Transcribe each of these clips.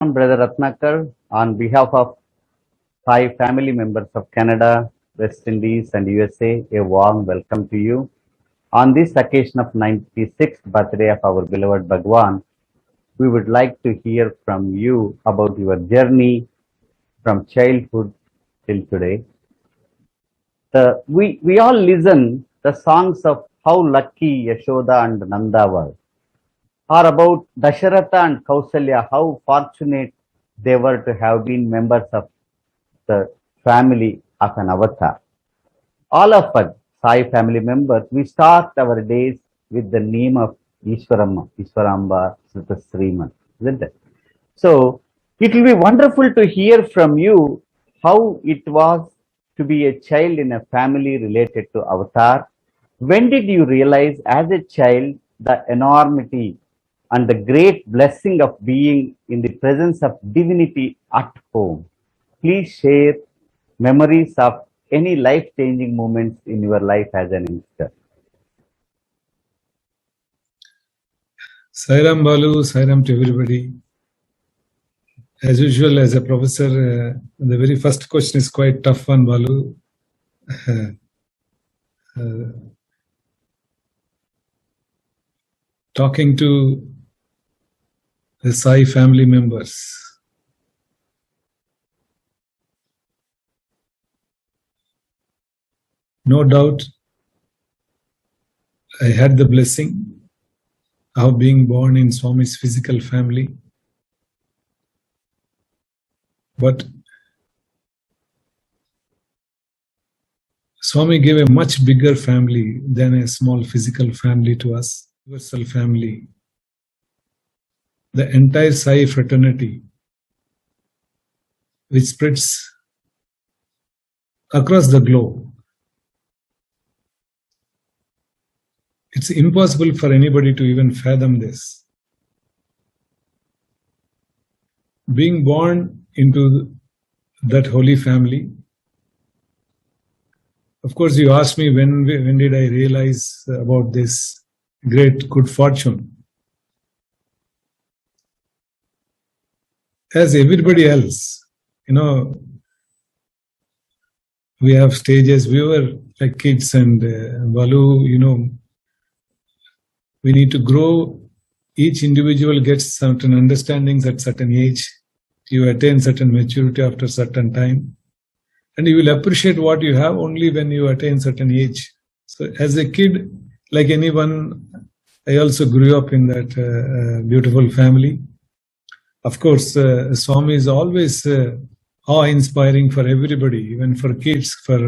I'm Brother Ratnakar on behalf of five family members of Canada, West Indies, and USA. A warm welcome to you. On this occasion of 96th birthday of our beloved Bhagwan, we would like to hear from you about your journey from childhood till today. We all listen the songs of how lucky Yashoda and Nanda were, or about Dasharatha and Kausalya, how fortunate they were to have been members of the family of an avatar. All of us, Sai family members, we start our days with the name of Ishwaramba, Srita Sriman, isn't it? So it will be wonderful to hear from you how it was to be a child in a family related to Avatar. When did you realize as a child the enormity and the great blessing of being in the presence of divinity at home? Please share memories of any life changing moments in your life as an youngster. Sairam Balu, Sairam to everybody. As usual, as a professor, the very first question is quite tough one, Balu. Talking to the Sai family members. No doubt, I had the blessing of being born in Swami's physical family. But Swami gave a much bigger family than a small physical family to us, universal family. The entire Sai fraternity, which spreads across the globe. It's impossible for anybody to even fathom this. Being born into that holy family, of course, you asked me when did I realize about this great good fortune. As everybody else, we have stages. We were like kids, and Balu, we need to grow. Each individual gets certain understandings at certain age. You attain certain maturity after certain time. And you will appreciate what you have only when you attain certain age. So as a kid, like anyone, I also grew up in that beautiful family. Of course, Swami is always awe-inspiring for everybody, even for kids, for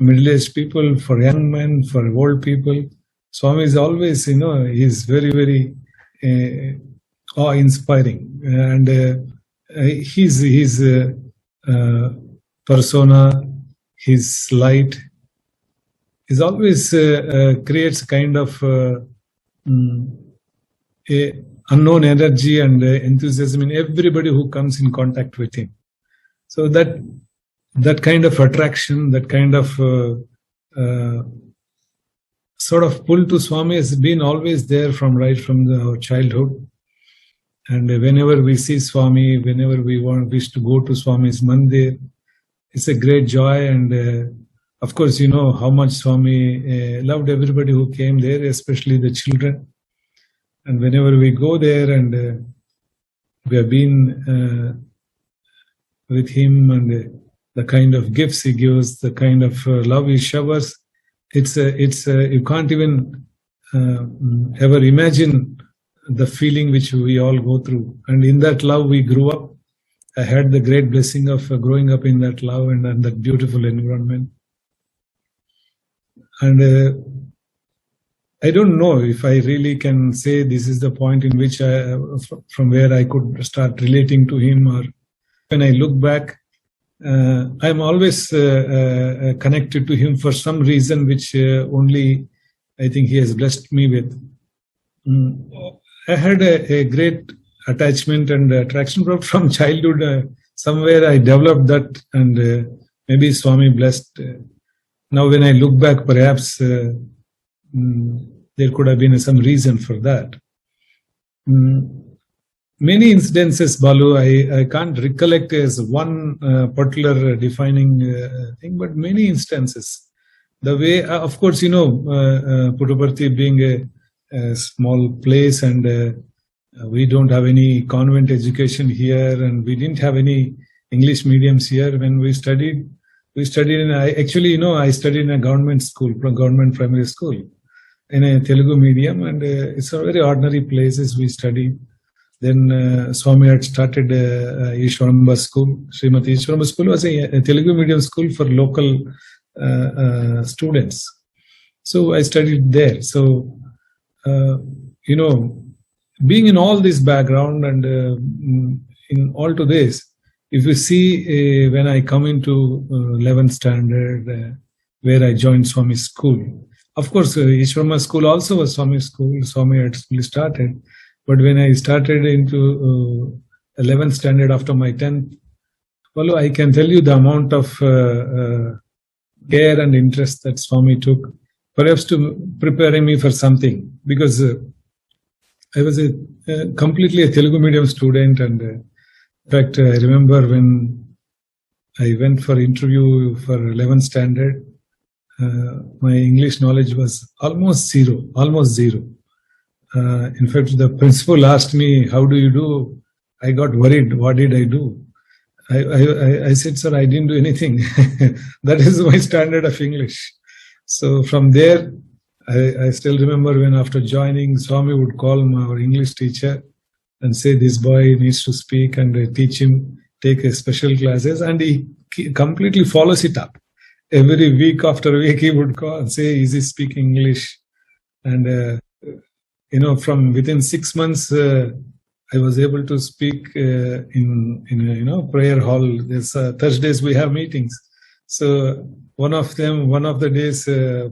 middle-aged people, for young men, for old people. Swami is always, he's very, very awe-inspiring. And his persona, his light, is always creates kind of a unknown energy and enthusiasm in everybody who comes in contact with him. So that kind of attraction, that kind of sort of pull to Swami has been always there right from our childhood. And whenever we see Swami, whenever we wish to go to Swami's mandir, it's a great joy. And of course, you know how much Swami loved everybody who came there, especially the children. And whenever we go there and we have been with him, and the kind of gifts he gives, the kind of love he showers, it's you can't even ever imagine the feeling which we all go through. And in that love we grew up. I had the great blessing of growing up in that love and that beautiful environment. And I don't know if I really can say this is the point in which from where I could start relating to him, or when I look back, I'm always connected to him for some reason which only I think he has blessed me with. I had a great attachment and attraction from childhood. Somewhere I developed that, and maybe Swami blessed. Now when I look back, perhaps there could have been some reason for that. many incidences, Balu. I can't recollect as one particular defining thing, but many instances. The way, of course, Puttaparthi being a small place, and we don't have any convent education here, and we didn't have any English mediums here. When we studied in, I studied in a government school, government primary school, in a Telugu medium, and it's a very ordinary places we studied. Then Swami had started Ishwaramba School. Srimati Ishwaramba School was a Telugu medium school for local students. So I studied there. So, being in all this background and in all to this, if you see when I come into 11th standard, where I joined Swami School, of course, Ishwarama School also was Swami School. Swami had started. But when I started into 11th standard after my 10th, well, I can tell you the amount of care and interest that Swami took, perhaps to preparing me for something, because I was completely a Telugu medium student. And in fact, I remember when I went for interview for 11th standard, my English knowledge was almost zero. In fact, the principal asked me, "How do you do?" I got worried. What did I do? I said, "Sir, I didn't do anything." That is my standard of English. So from there, I still remember when after joining, Swami would call our English teacher and say, "This boy needs to speak," and teach him, take special classes, and he completely follows it up. Every week after week, he would call and say, "Is he speaking English?" And from within 6 months, I was able to speak in prayer hall. There's Thursdays we have meetings. So one of the days,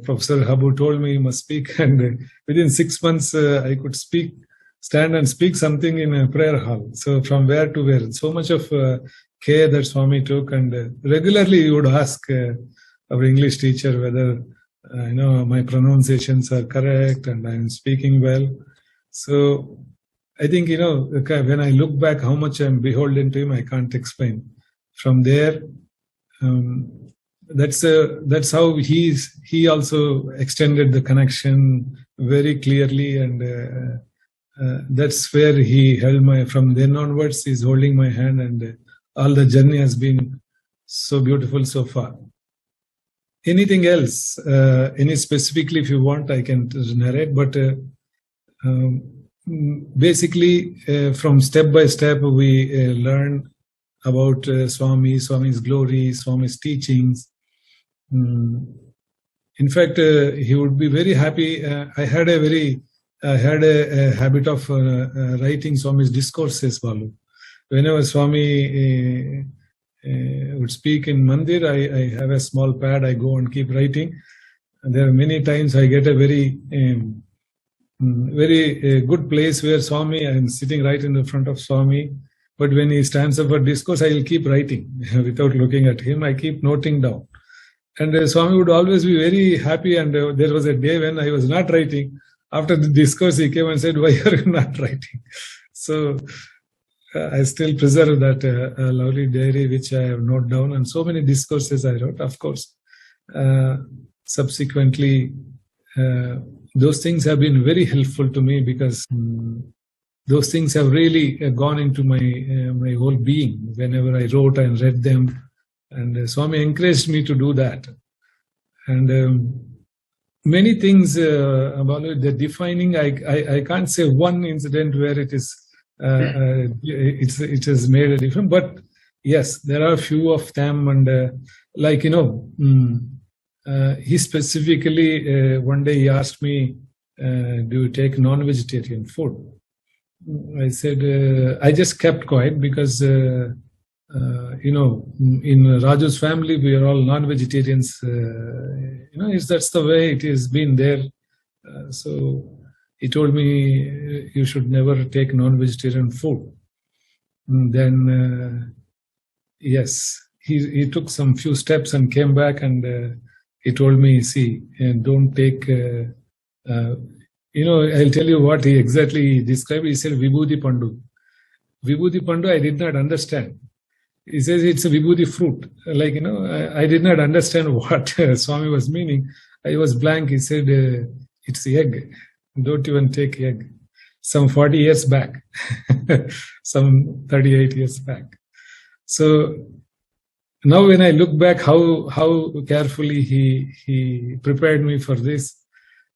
Professor Habu told me, "You must speak," and within 6 months, I could stand and speak something in a prayer hall. So from where to where, so much of care that Swami took, and regularly he would ask our English teacher whether my pronunciations are correct and I'm speaking well. So I think, when I look back how much I'm beholden to him, I can't explain. From there, that's how he also extended the connection very clearly, and that's where he held from then onwards, he's holding my hand, and all the journey has been so beautiful so far. Anything else? Any specifically, if you want, I can narrate. But basically, from step by step, we learn about Swami's glory, Swami's teachings. In fact, he would be very happy. I had a habit of writing Swami's discourses, Balu. Whenever Swami would speak in Mandir, I have a small pad, I go and keep writing. And there are many times I get a very good place where Swami, I'm sitting right in the front of Swami, but when he stands up for discourse, I will keep writing without looking at him. I keep noting down. And Swami would always be very happy. And there was a day when I was not writing. After the discourse, he came and said, "Why are you not writing?" So I still preserve that lovely diary which I have noted down, and so many discourses I wrote. Of course, subsequently, those things have been very helpful to me, because those things have really gone into my whole being whenever I wrote and read them. And Swami encouraged me to do that. And many things about the defining, I can't say one incident where it is. It has made a difference, but yes, there are a few of them, and he specifically one day he asked me, "Do you take non-vegetarian food?" I said I just kept quiet, because in Raju's family we are all non-vegetarians. That's the way it has been there. So he told me, "You should never take non-vegetarian food." And then, yes, he took some few steps and came back, and he told me, "See, don't take, I'll tell you what he exactly described. He said, Vibhuti Pandu. Vibhuti Pandu, I did not understand. He says it's a Vibhuti fruit. Like, I did not understand what Swami was meaning. I was blank. He said, it's egg. Don't even take egg. Some 40 years back, some 38 years back. So now when I look back, how carefully he prepared me for this,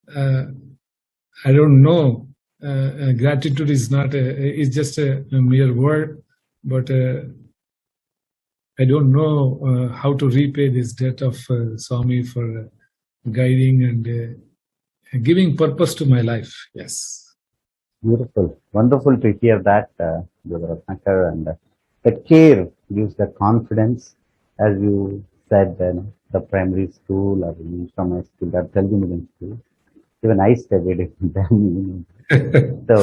I don't know. Gratitude is not it's just a mere word, but I don't know how to repay this debt of Swami for guiding and giving purpose to my life. Yes. Beautiful. Wonderful to hear that, Brother Ratnakar. And the care gives the confidence, as you said, the primary school or from a school, that Telugu medium school. Even I studied in them. So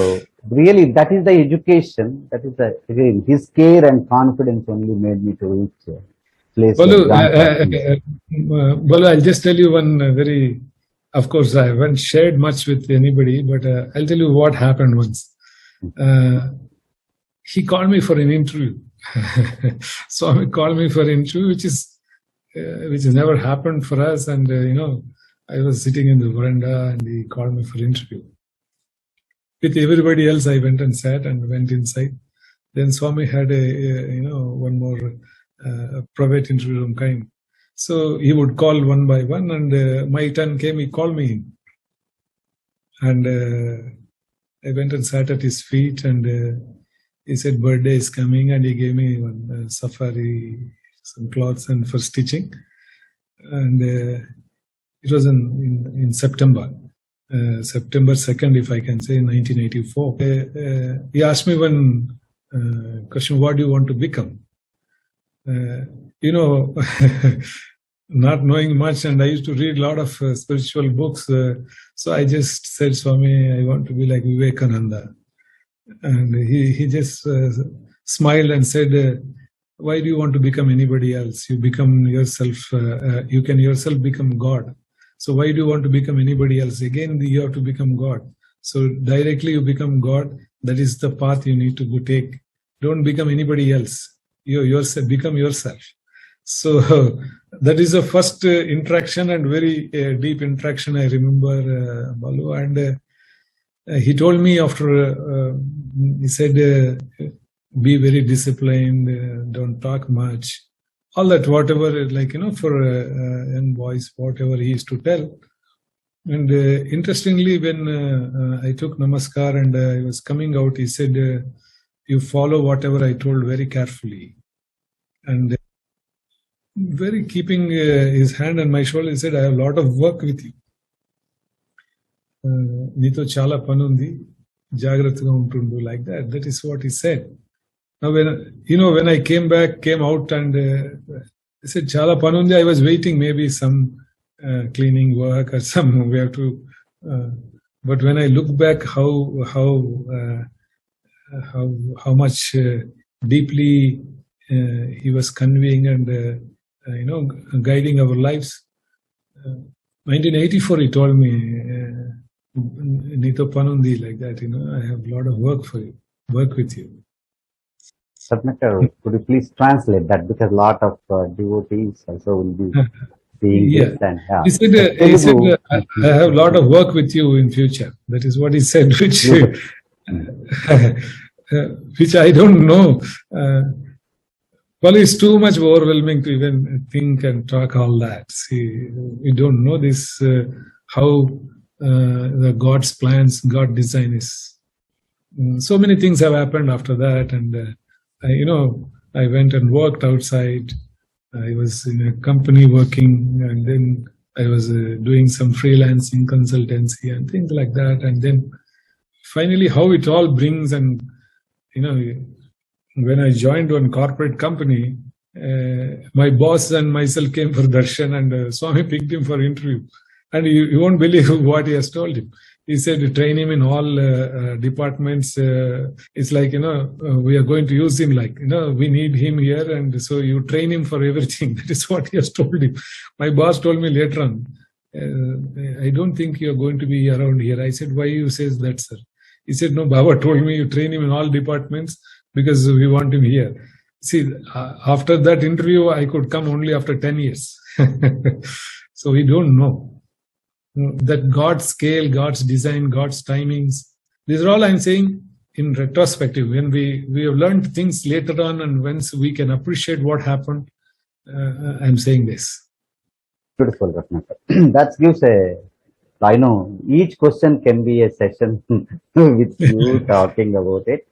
really, that is the education. That is again, his care and confidence only made me to reach a place. Balu, I'll just tell you one very. Of course, I haven't shared much with anybody, but I'll tell you what happened once. He called me for an interview. Swami called me for an interview, which has never happened for us. And I was sitting in the veranda, and he called me for interview. With everybody else, I went and sat and went inside. Then Swami had one more private interview room kind. So he would call one by one, and my turn came, he called me in. And I went and sat at his feet, and he said, birthday is coming, and he gave me one safari, some cloths and for stitching. And it was in September. September 2nd, if I can say, 1984. He asked me one question, what do you want to become? Not knowing much, and I used to read a lot of spiritual books. So I just said, Swami, I want to be like Vivekananda. And he just smiled and said, why do you want to become anybody else? You become yourself, you can yourself become God. So why do you want to become anybody else? Again, you have to become God. So directly you become God. That is the path you need to go take. Don't become anybody else. You yourself, become yourself. So that is the first interaction, and very deep interaction I remember, Balu. And he told me after, he said, be very disciplined, don't talk much. All that, whatever, for young boys, whatever he used to tell. And interestingly, when I took Namaskar and I was coming out, he said, you follow whatever I told very carefully. And very keeping his hand on my shoulder, he said, I have a lot of work with you. Nito chala panundi, jagrataga untundu, like that. That is what he said. Now, when I came out, and he said, chala panundi, I was waiting maybe some cleaning work or some, we have to, but when I look back how much deeply he was conveying and guiding our lives. 1984, he told me, Nito Panundi, like that, I have a lot of work with you. Ratnakar, could you please translate that, because a lot of devotees also will be seeing this. And, He said, I have a lot of work with you in future. That is what he said, which I don't know. Well, it's too much overwhelming to even think and talk all that. See, we don't know this, how the God's plans, God design is. So many things have happened after that. And, I went and worked outside. I was in a company working, and then I was doing some freelancing consultancy and things like that. And then finally, how it all brings, and, when I joined one corporate company, my boss and myself came for darshan, and Swami picked him for interview. And you won't believe what he has told him. He said, train him in all departments. It's like, we are going to use him like, we need him here. And so you train him for everything. That is what he has told him. My boss told me later on, I don't think you're going to be around here. I said, why you says that, sir? He said, no, Baba told me you train him in all departments. because we want him here. See, after that interview, I could come only after 10 years. So we don't know that God's scale, God's design, God's timings. These are all I'm saying in retrospective. When we have learned things later on, and once we can appreciate what happened, I'm saying this. Beautiful, Ratnakar. That gives I know each question can be a session with you talking about it.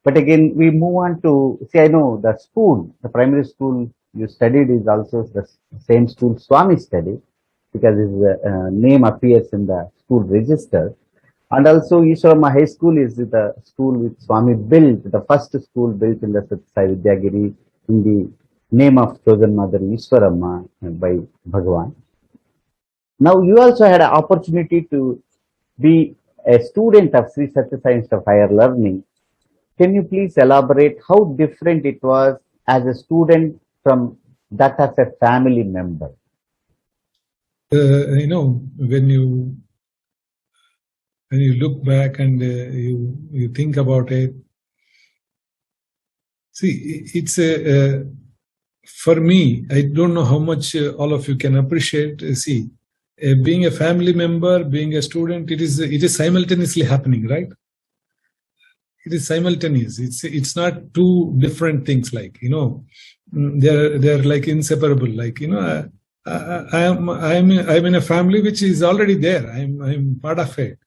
But again, we move on to, see, I know the school, the primary school you studied is also the same school Swami studied, because his name appears in the school register. And also Ishwarama High School is the school which Swami built, the first school built in the Satsai Vidyagiri in the name of chosen mother Ishwarama by Bhagavan. Now you also had an opportunity to be a student of Sri Satya Sai Institute of Higher Learning. Can you please elaborate how different it was as a student from that as a family member? When you look back and you think about it, see, it's for me, I don't know how much all of you can appreciate. See, being a family member, being a student, it is simultaneously happening, right? It is simultaneous. It's not two different things. Like, they're like inseparable. Like, I'm in a family which is already there. I'm part of it.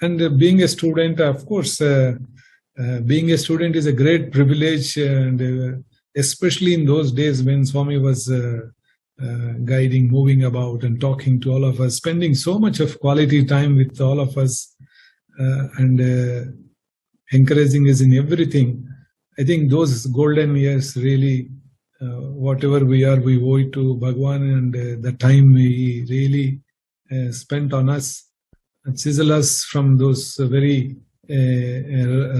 And being a student, of course, being a student is a great privilege, and especially in those days when Swami was guiding, moving about, and talking to all of us, spending so much of quality time with all of us, and encouraging us in everything. I think those golden years really, whatever we are, we owe it to Bhagwan, and the time he really spent on us and chisel us from those very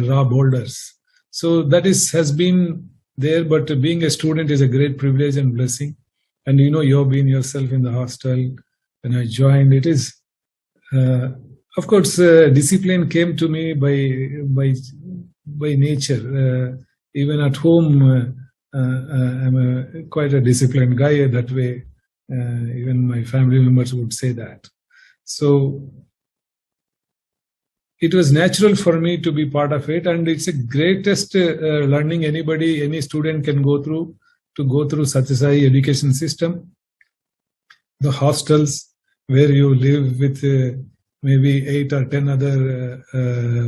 raw boulders. So that has been there, but being a student is a great privilege and blessing. And you have been yourself in the hostel when I joined. It is, of course, discipline came to me by nature. Even at home, I'm quite a disciplined guy that way. Even my family members would say that. So it was natural for me to be part of it, and it's the greatest learning any student can go through, to go through Satya Sai education system. The hostels where you live with maybe 8 or 10 other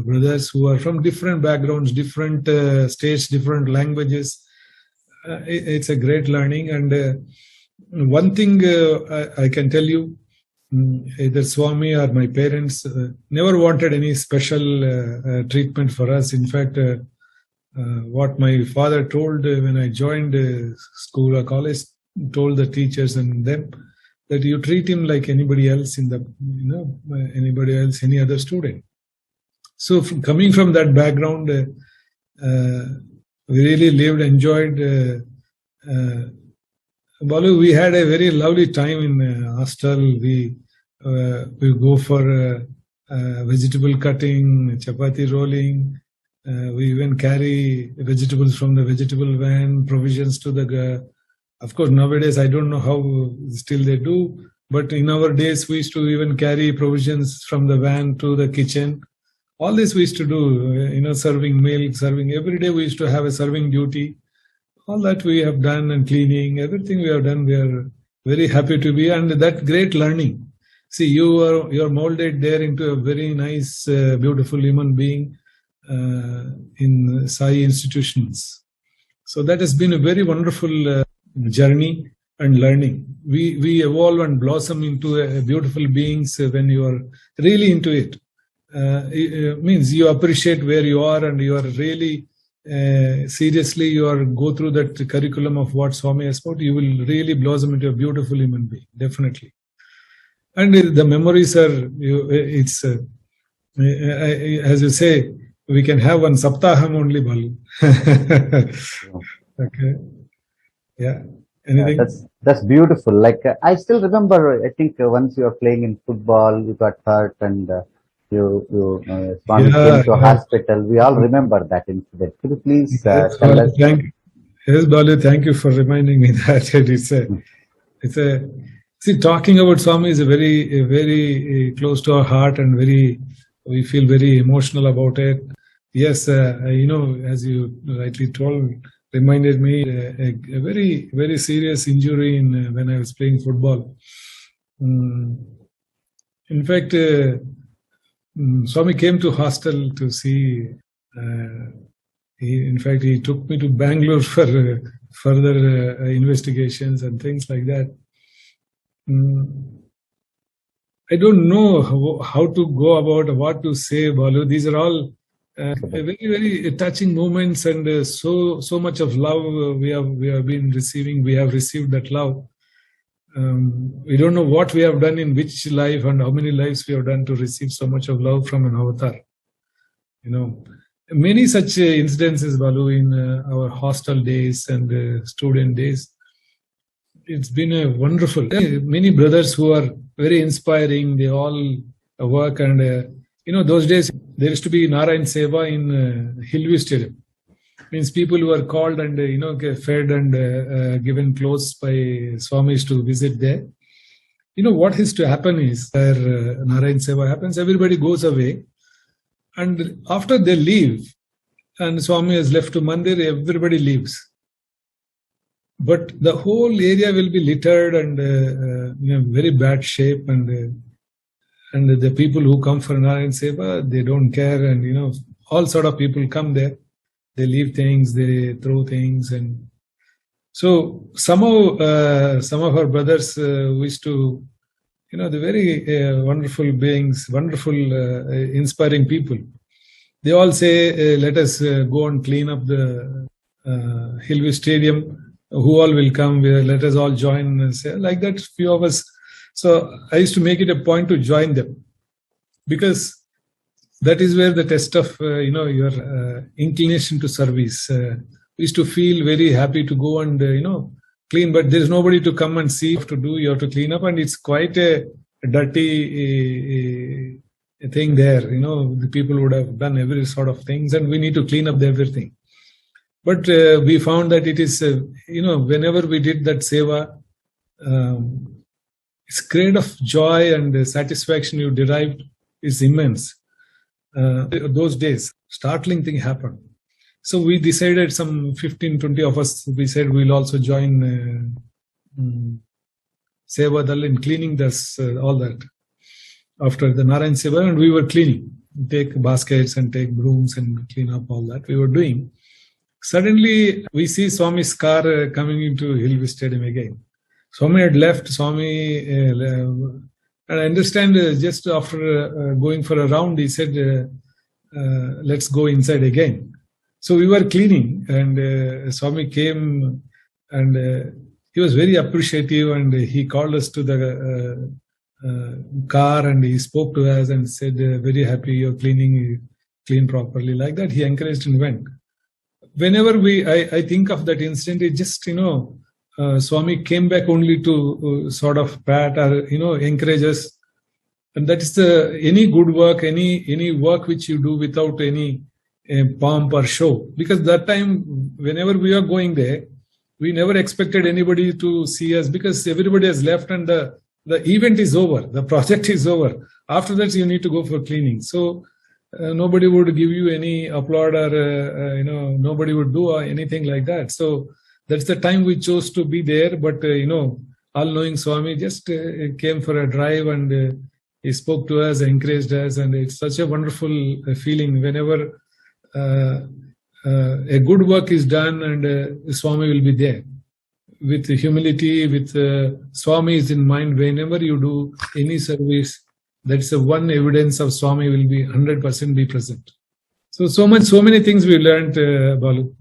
brothers who are from different backgrounds, different states, different languages. It's a great learning. And one thing I can tell you, either Swami or my parents never wanted any special treatment for us. In fact, what my father told when I joined school or college, told the teachers and them, that you treat him like anybody else any other student. So coming from that background, we really lived, enjoyed. Balu, we had a very lovely time in hostel. We go for vegetable cutting, chapati rolling. We even carry vegetables from the vegetable van, provisions to the. Of course, nowadays I don't know how still they do, but in our days we used to even carry provisions from the van to the kitchen. All this we used to do, serving milk, serving every day. We used to have a serving duty. All that we have done, and cleaning, everything we have done. We are very happy to be, and that great learning. See, you are molded there into a very nice, beautiful human being in Sai institutions. So that has been a very wonderful journey and learning. We evolve and blossom into a beautiful beings when you are really into it. It means you appreciate where you are, and you are really seriously go through that curriculum of what Swami has taught. You will really blossom into a beautiful human being, definitely. And the memories are, it's as you say, we can have one saptaham only, Balu. Okay. Yeah. Anything? Yeah, that's beautiful. Like I still remember, I think once you were playing in football, you got hurt, and Swami Yeah, came to yeah. hospital. We all remember that incident. Could you please Yes, tell Balu, us? yes, Balu, thank you for reminding me that it's a see, talking about Swami is a very close to our heart, and we feel very emotional about it. Yes, as you rightly told, reminded me a very serious injury when I was playing football. Mm, in fact, Swami came to hostel to see. Uh, in fact, he took me to Bangalore for further investigations and things like that. I don't know how to go about what to say, Balu. These are all very touching moments, and so much of love we have been receiving. We have received that love. We don't know what we have done in which life and how many lives we have done to receive so much of love from an avatar. Many such incidences, Balu, in our hostel days and student days. It's been a wonderful. Many brothers who are very inspiring. They all work, and those days there used to be Narayan Seva in Hillview Stadium. Means people who are called and get fed and given clothes by Swamis to visit there. What is to happen is where Narayan Seva happens, everybody goes away, and after they leave, and Swami is left to Mandir, everybody leaves. But the whole area will be littered and very bad shape, and the people who come for Narayan Seva, they don't care, and all sort of people come there. They leave things, they throw things, and so somehow some of our brothers wish to, the very wonderful beings, wonderful, inspiring people. They all say, let us go and clean up the Hillview Stadium. Who all will come? Let us all join. And say, like that, few of us. So I used to make it a point to join them, because that is where the test of your inclination to service. We used to feel very happy to go and clean, but there is nobody to come and see what to do. You have to clean up, and it's quite a dirty thing there. The people would have done every sort of things, and we need to clean up everything. But we found that it is, whenever we did that seva, its grade of joy and satisfaction you derived is immense. Those days, startling thing happened. So we decided, some 15, 20 of us, we said we'll also join Seva Dal in cleaning this, all that. After the Narayan Seva, and we were cleaning, take baskets and take brooms and clean up all that we were doing. Suddenly, we see Swami's car coming into Hillview Stadium again. Swami had left. Swami, and I understand just after going for a round, he said, let's go inside again. So we were cleaning, and Swami came, and he was very appreciative, and he called us to the car, and he spoke to us and said, very happy you're clean properly. Like that, he encouraged and went. Whenever I think of that incident, it just, Swami came back only to sort of pat or, encourage us. And that is any good work, any work which you do without any pomp or show. Because that time, whenever we are going there, we never expected anybody to see us, because everybody has left and the event is over, the project is over. After that, you need to go for cleaning. So nobody would give you any applaud, or nobody would do anything like that. So that's the time we chose to be there. But all-knowing Swami just came for a drive, and he spoke to us, encouraged us, and it's such a wonderful feeling whenever a good work is done, and Swami will be there with humility, with Swami is in mind. Whenever you do any service, that's the one evidence of Swami will be 100% be present. So many things we learned, Balu.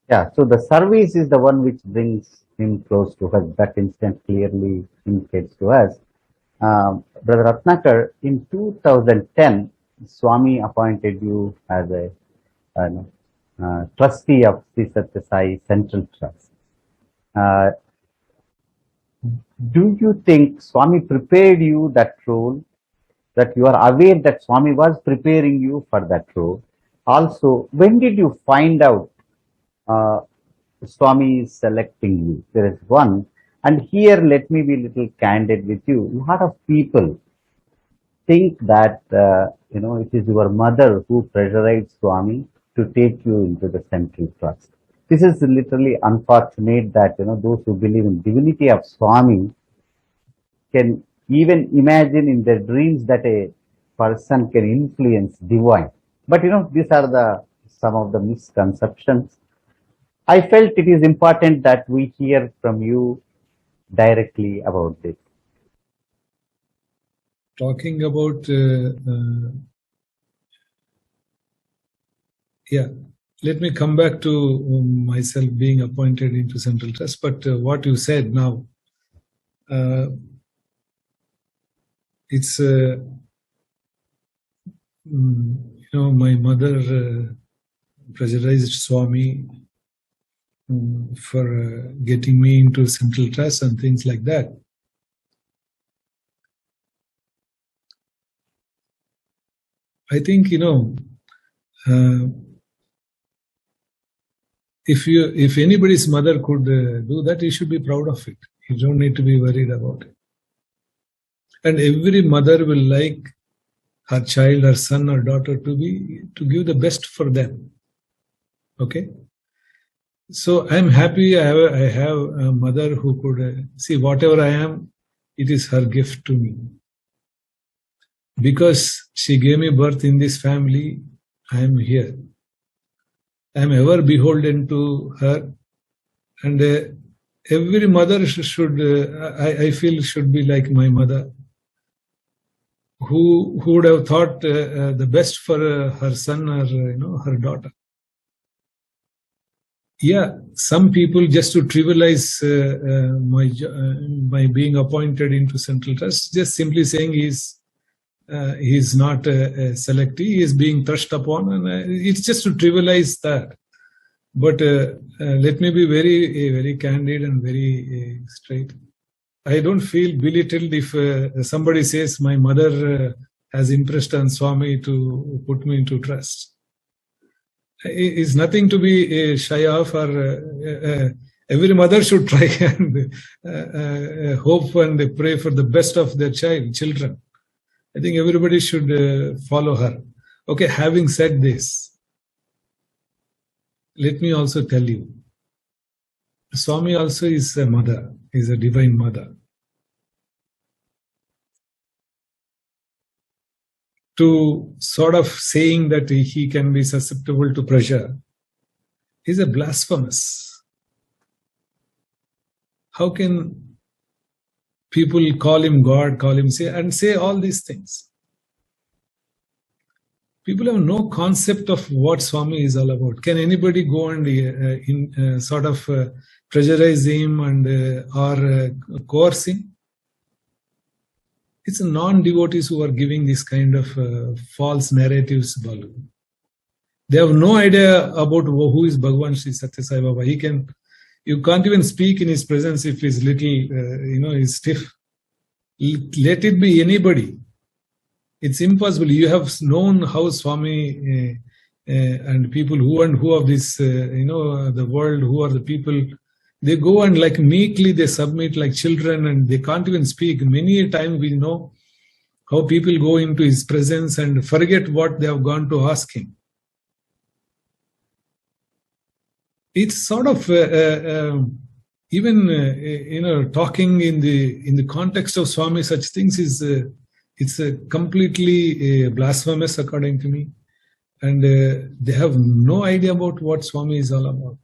Yeah, so the service is the one which brings him close to us. That instant clearly indicates to us. Brother Ratnakar, in 2010, Swami appointed you as a trustee of Sri Satya Sai Central Trust. Do you think Swami prepared you that role that you are aware that Swami was preparing you for that role. Also, when did you find out uh, Swami is selecting you? There is one. And here, let me be little candid with you. A lot of people think that, it is your mother who pressurized Swami to take you into the central trust. This is literally unfortunate that, those who believe in divinity of Swami can even imagine in their dreams that a person can influence divine. But these are the some of the misconceptions. I felt it is important that we hear from you directly about this. Talking about, let me come back to myself being appointed into Central Trust. But what you said now, it's, my mother pressurized Swami for getting me into Central Trust and things like that. I think, if anybody's mother could do that, you should be proud of it. You don't need to be worried about it. And every mother will like her child, her son or daughter to give the best for them. Okay? So I'm happy I have a mother who could see whatever I am, it is her gift to me. Because she gave me birth in this family, I am here. I am ever beholden to her. And every mother should, I feel, should be like my mother, who would have thought the best for her son or her daughter. Yeah, some people, just to trivialize my being appointed into Central Trust, just simply saying he's not a selectee, he is being thrust upon, and it's just to trivialize that. But let me be very, very candid and very straight. I don't feel belittled if somebody says my mother has impressed on Swami to put me into trust. It's nothing to be shy of, or every mother should try and hope and pray for the best of their children. I think everybody should follow her. Okay, having said this, let me also tell you, Swami also is a mother, is a divine mother. To sort of saying that he can be susceptible to pressure is a blasphemous. How can people call him God, say all these things? People have no concept of what Swami is all about. Can anybody go and pressurize him and or coerce him? It's non-devotees who are giving this kind of false narratives, Balu. They have no idea about who is Bhagavan Sri Satya Sai Baba. You can't even speak in his presence if he's little, he's stiff. Let it be anybody. It's impossible. You have known how Swami and people who of this, the world, who are the people, they go and like meekly they submit like children and they can't even speak. Many a time we know how people go into his presence and forget what they have gone to ask him. It's sort of even talking in the context of Swami, such things is it's completely blasphemous according to me, and they have no idea about what Swami is all about.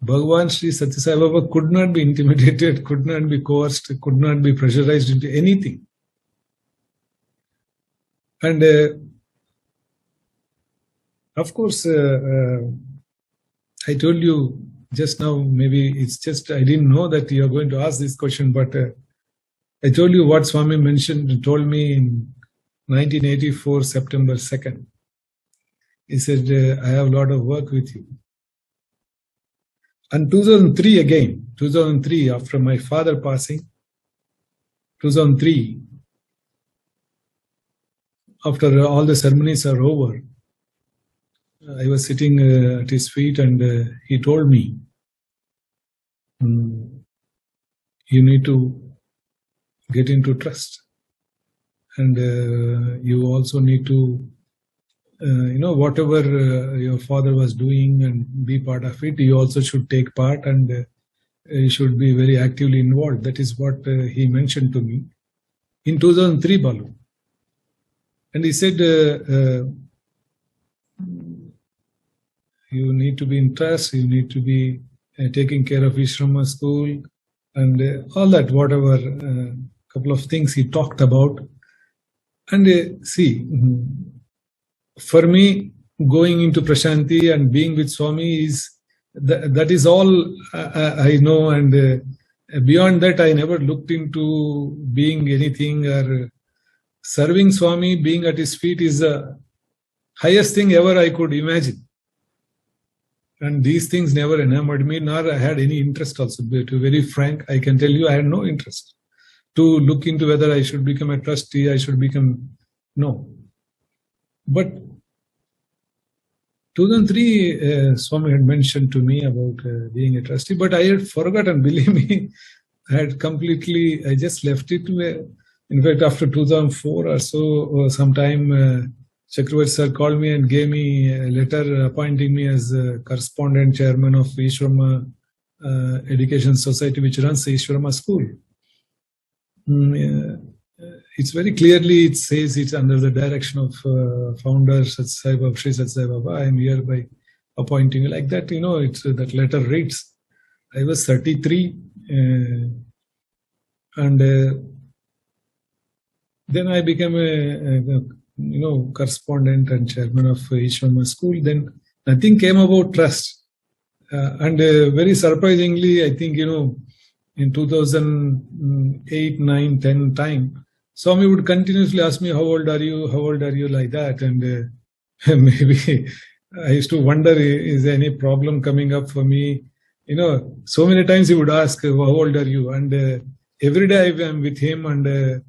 Bhagavan Sri Satya Sai Baba could not be intimidated, could not be coerced, could not be pressurized into anything. And of course, I told you just now, maybe it's just I didn't know that you're going to ask this question, but I told you what Swami told me in 1984, September 2nd. He said, I have a lot of work with you. And 2003, after my father passing, 2003, after all the ceremonies are over, I was sitting at his feet, and he told me, you need to get into trust, and you also need to, whatever your father was doing and be part of it, you also should take part, and you should be very actively involved. That is what he mentioned to me in 2003, Balu. And he said, you need to be in trust, you need to be taking care of Vishrama school, and all that, whatever, couple of things he talked about. And for me, going into Prashanti and being with Swami that is all I know, and beyond that, I never looked into being anything, or serving Swami, being at his feet is the highest thing ever I could imagine. And these things never enamored me, nor I had any interest also. To be very frank, I can tell you I had no interest to look into whether I should become a trustee, I should become, no. But 2003, Swami had mentioned to me about being a trustee, but I had forgotten, believe me. I just left it. In fact, after 2004 or so, sometime, Chakravarti sir called me and gave me a letter appointing me as correspondent chairman of Ishwarama Education Society, which runs the Ishwarama school. It's very clearly, it says it's under the direction of founder Sat Sai Baba, Sri Sat Sai Baba. I am hereby appointing you, like that. It's that letter reads. I was 33, and then I became a correspondent and chairman of Ishwarama school. Then nothing came about trust, and very surprisingly, I think in 2008, 9, 10 time, Swami would continuously ask me, how old are you, like that. And maybe I used to wonder, is there any problem coming up for me? So many times he would ask, how old are you? And every day I am with him, and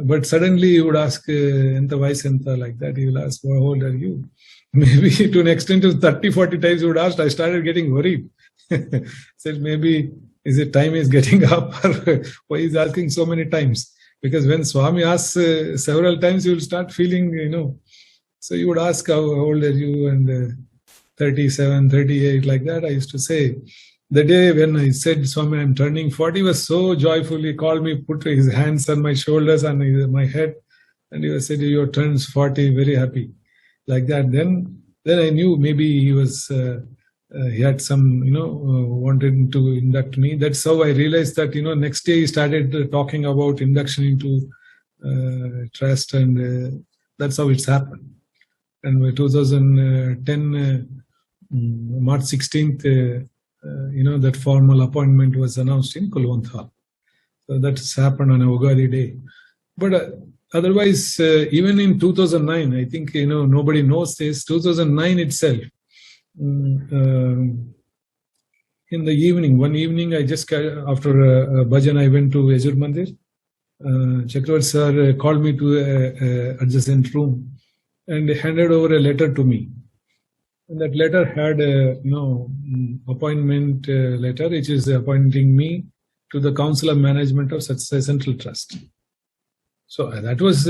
but suddenly he would ask, enta vayas enta, like that. He will ask, how old are you? Maybe to an extent of 30, 40 times he would ask. I started getting worried. Said, maybe is it time is getting up, or why he's asking so many times? Because when Swami asks several times, you will start feeling, So you would ask, how old are you? And 37, 38, like that. I used to say. The day when I said, Swami, I'm turning 40, he was so joyful. He called me, put his hands on my shoulders and my head, and he said, you turns 40, very happy. Like that. Then I knew maybe he was, he had some, wanted to induct me. That's how I realized that, next day he started talking about induction into trust, and that's how it's happened. And by 2010, March 16th, that formal appointment was announced in Kulwant Hall. So that's happened on a Ugadi day. But otherwise, even in 2009, I think, nobody knows this, 2009 itself, in the evening, one evening, I just, after bhajan, I went to Yajur Mandir. Chakravarti sir called me to an adjacent room and handed over a letter to me. And that letter had a appointment letter, which is appointing me to the Council of Management of Sat Sai Central Trust. So that was,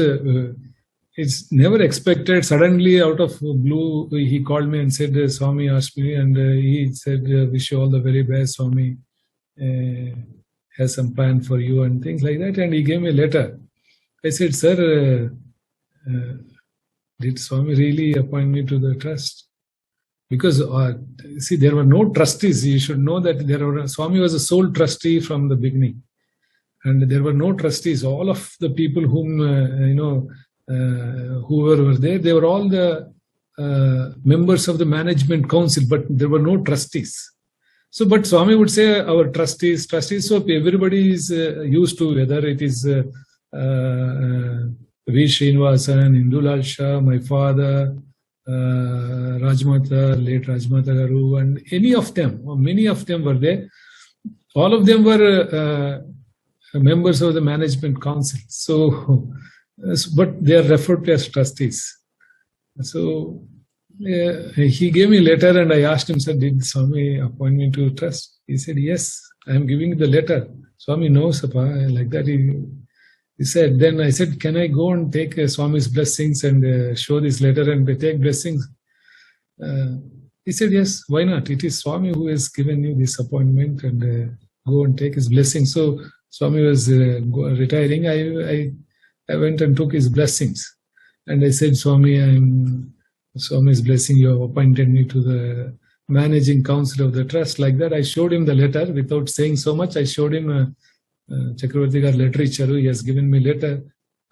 it's never expected. Suddenly, out of blue, he called me and said, Swami asked me, and he said, wish you all the very best. Swami has some plan for you and things like that. And he gave me a letter. I said, sir, did Swami really appoint me to the trust? Because, there were no trustees. You should know that Swami was a sole trustee from the beginning. And there were no trustees. All of the people whom, whoever were there, they were all the members of the management council, but there were no trustees. So, but Swami would say our trustees. So everybody is used to, whether it is V. Srinivasan, Indulal Shah, my father, Rajmata, late Rajmata Garu, and any of them, or many of them were there. All of them were members of the management council. So but they are referred to as trustees. So he gave me a letter and I asked him, sir, did Swami appoint me to trust? He said, yes, I am giving the letter. Swami knows, like that. He said, then I said, can I go and take Swami's blessings and show this letter and take blessings? He said, yes, why not? It is Swami who has given you this appointment, and go and take his blessings. So Swami was retiring. I went and took his blessings. And I said, Swami is blessing. You have appointed me to the managing council of the trust. Like that, I showed him the letter without saying so much. I showed him Chakravarti Gar letter. He has given me letter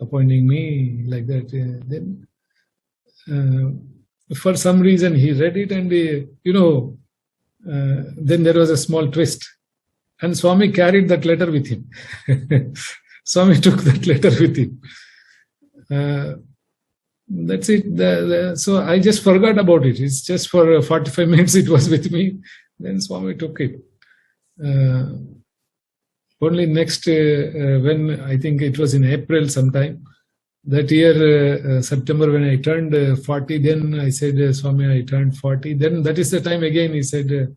appointing me, like that. Then for some reason he read it, and then there was a small twist, and Swami carried that letter with him. Swami took that letter with him. That's it. So I just forgot about it. It's just for 45 minutes it was with me. Then Swami took it. Only next, when I think it was in April sometime, that year, September, when I turned 40, then I said, Swami, I turned 40. Then that is the time again he said,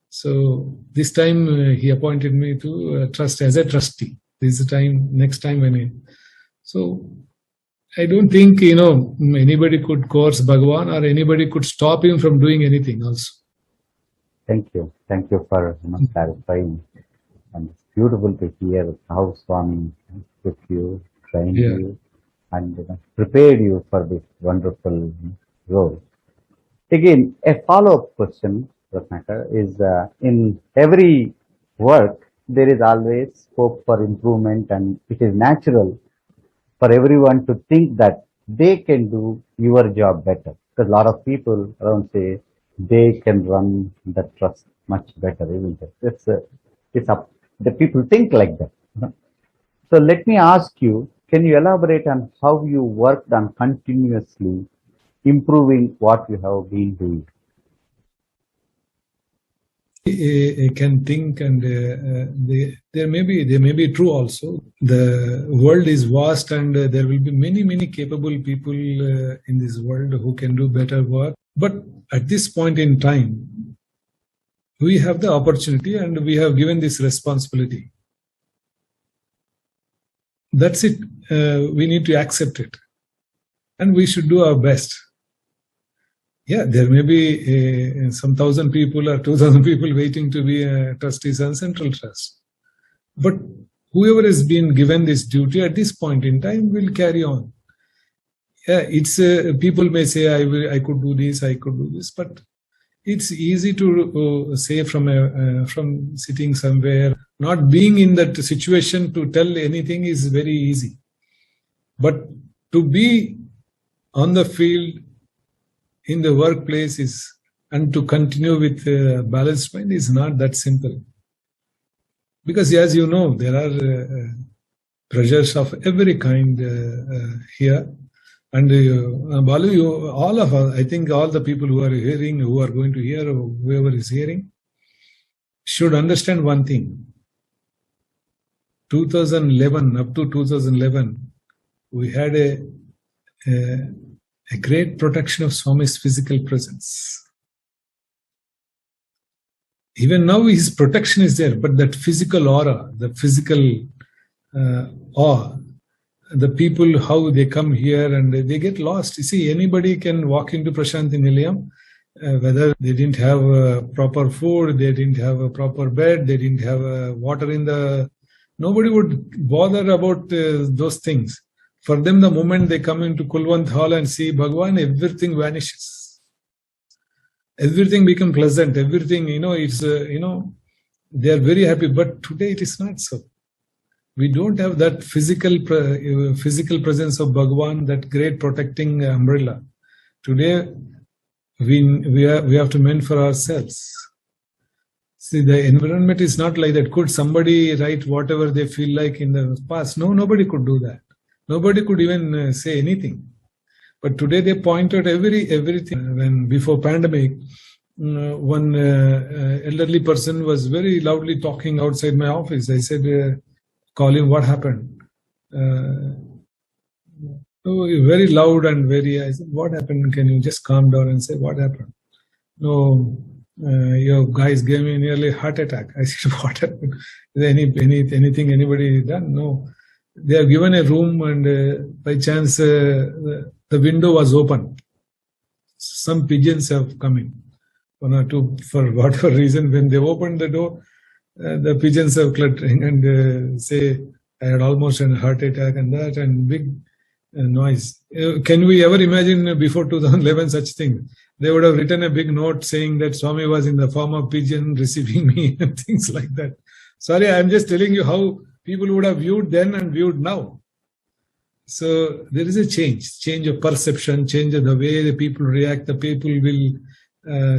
so this time he appointed me to trust as a trustee. This is the time, next time when so I don't think, anybody could coerce Bhagavan or anybody could stop him from doing anything also. Thank you. Thank you for clarifying. And it's beautiful to hear how Swami took you, trained you, and prepared you for this wonderful role. Again, a follow-up question, Ratnakar, is in every work, there is always scope for improvement, and it is natural for everyone to think that they can do your job better. Because a lot of people around say they can run the trust much better, isn't it? It's up. The people think like that. So let me ask you, can you elaborate on how you worked on continuously improving what you have been doing? I can think, and they may be true also. The world is vast, and there will be many capable people in this world who can do better work. But at this point in time, we have the opportunity and we have given this responsibility. That's it. We need to accept it, and we should do our best. Yeah, there may be some 1,000 people or 2,000 people waiting to be trustees on Central Trust. But whoever has been given this duty at this point in time will carry on. Yeah, it's people may say, I could do this, but it's easy to say from sitting somewhere, not being in that situation to tell anything is very easy. But to be on the field, in the workplace and to continue with balanced mind is not that simple. Because as you know, there are pressures of every kind here. And Balu, all of us, I think all the people who are hearing, who are going to hear, or whoever is hearing, should understand one thing. 2011, up to 2011, we had a great protection of Swami's physical presence. Even now his protection is there, but that physical aura, the physical awe, the people, how they come here and they get lost. You see, anybody can walk into Prashanti Nilayam, whether they didn't have proper food, they didn't have a proper bed, they didn't have water in the... Nobody would bother about those things. For them, the moment they come into Kulwant Hall and see Bhagavan, everything vanishes. Everything becomes pleasant. Everything, it's, they are very happy. But today it is not so. We don't have that physical presence of Bhagavan, that great protecting umbrella. Today, we have to mend for ourselves. See, the environment is not like that. Could somebody write whatever they feel like in the past? No, nobody could do that. Nobody could even say anything. But today they point out everything. When before pandemic, one elderly person was very loudly talking outside my office. I said, call him, what happened? So very loud and very, I said, what happened? Can you just calm down and say, what happened? No, your guys gave me nearly heart attack. I said, what happened? Is there anything anybody done? No. They have given a room and by chance the window was open. Some pigeons have come in, one or two, for whatever reason. When they opened the door, the pigeons are cluttering and say, I had almost a heart attack and that and big noise. Can we ever imagine before 2011 such thing? They would have written a big note saying that Swami was in the form of pigeon receiving me and things like that. Sorry, I'm just telling you how people would have viewed then and viewed now. So there is a change of perception, change of the way the people react. The people will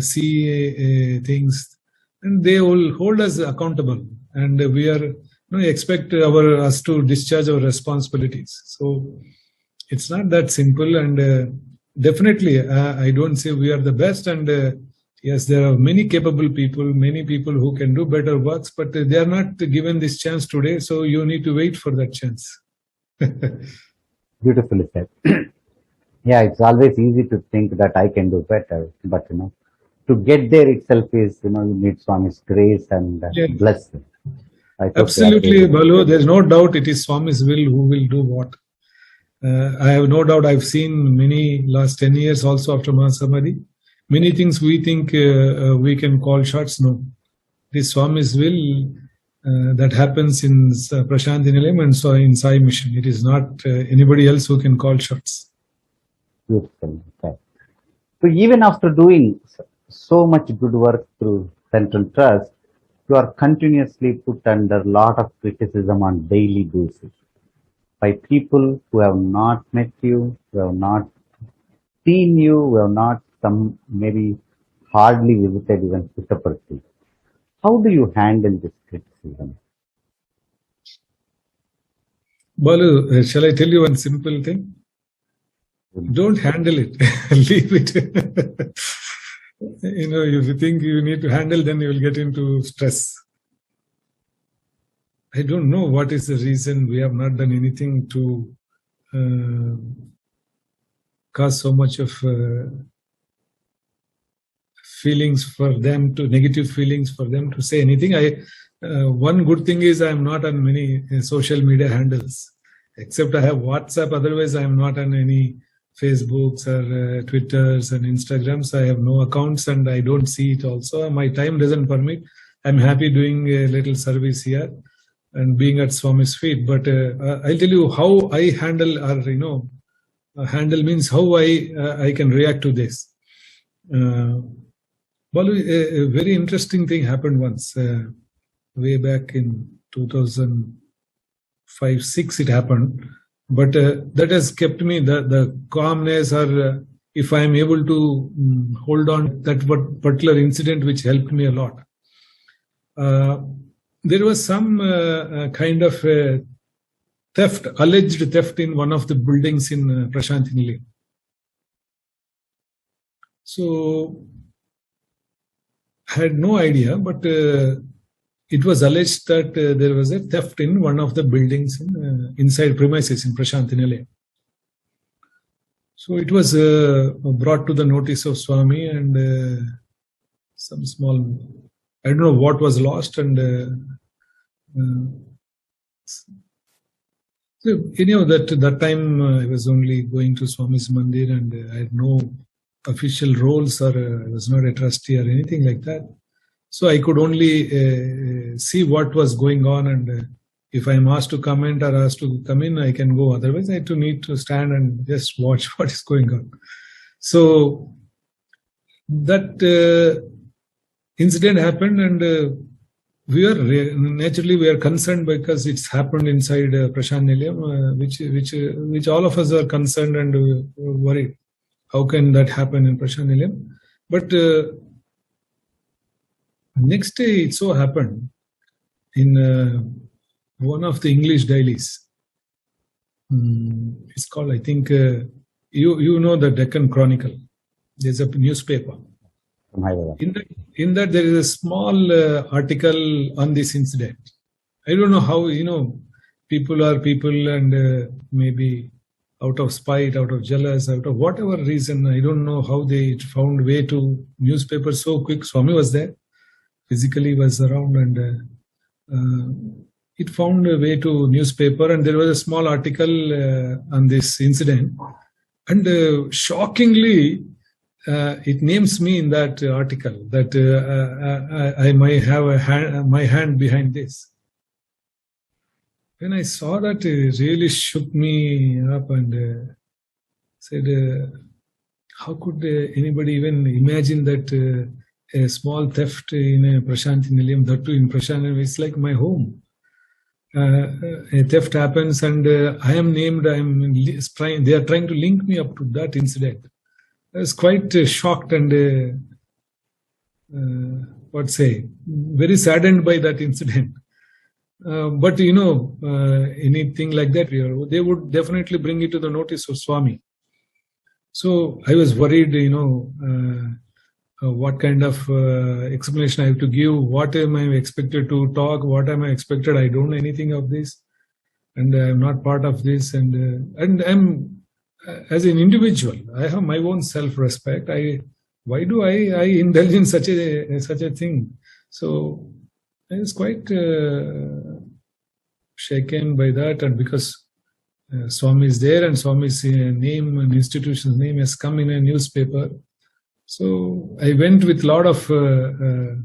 see things, and they will hold us accountable. And we are expect us to discharge our responsibilities. So it's not that simple. And definitely, I don't say we are the best. And yes, there are many capable people, many people who can do better works, but they are not given this chance today. So you need to wait for that chance. Beautifully said. Yeah, it's always easy to think that I can do better, but to get there itself is, you need Swami's grace and blessing. Absolutely, Balu. There's no doubt it is Swami's will who will do what. I have no doubt. I've seen many last 10 years also after Mahasamadhi. Many things we think we can call shots. No, it is Swami's will that happens in Prashanthi Nilayam and so in Sai Mission. It is not anybody else who can call shots. Beautiful. Okay. So even after doing so much good work through Central Trust, you are continuously put under a lot of criticism on daily basis by people who have not met you, who have not seen you, who have not some maybe hardly visited even Puttaparthi. How do you handle this criticism? Balu, shall I tell you one simple thing? Don't handle it. Leave it. If you think you need to handle, then you will get into stress. I don't know what is the reason we have not done anything to cause so much of feelings for them, to negative feelings for them to say anything. One good thing is I am not on many social media handles, except I have WhatsApp. Otherwise, I am not on any Facebooks or Twitters and Instagrams. I have no accounts and I don't see it also. My time doesn't permit. I'm happy doing a little service here and being at Swami's feet. But I'll tell you how I handle, or handle means how I can react to this. Balu, a very interesting thing happened once, way back in 2005-06 it happened. But that has kept me, the calmness, or if I am able to hold on that particular incident, which helped me a lot. There was some kind of theft, alleged theft in one of the buildings in Prashanthi Nilayam. So I had no idea, but it was alleged that there was a theft in one of the buildings inside premises in Prashanthi Nilayam. So it was brought to the notice of Swami, and some small, I don't know what was lost, and so anyhow, that time I was only going to Swami's Mandir, and I had no official roles, or I was not a trustee or anything like that. So I could only see what was going on, and if I'm asked to comment or asked to come in, I can go. Otherwise, I need to stand and just watch what is going on. So that incident happened, and we are concerned because it's happened inside Prashanthi Nilayam, which all of us are concerned and worried. How can that happen in Prashanthi Nilayam? But next day, it so happened in one of the English dailies. It's called, I think, you know the Deccan Chronicle. There's a newspaper. In that there is a small article on this incident. I don't know how, people are people, and maybe out of spite, out of jealous, out of whatever reason. I don't know how they found way to newspaper so quick. Swami was there, physically was around, and it found a way to newspaper, and there was a small article on this incident. And shockingly, it names me in that article that I might have my hand behind this. When I saw that, it really shook me up and said, how could anybody even imagine that a small theft in a Prashanti Nilayam, that too in Prashanti, it's like my home. A theft happens and I am named, they are trying to link me up to that incident. I was quite shocked and, very saddened by that incident. But anything like that, they would definitely bring it to the notice of Swami. So I was worried, what kind of explanation I have to give, what am I expected to talk, what am I expected, I don't know anything of this, and I'm not part of this, and I'm, as an individual, I have my own self-respect. Why do I indulge in such a thing? So I was quite shaken by that, and because Swami is there and Swami's name and institution's name has come in a newspaper. So I went with a lot of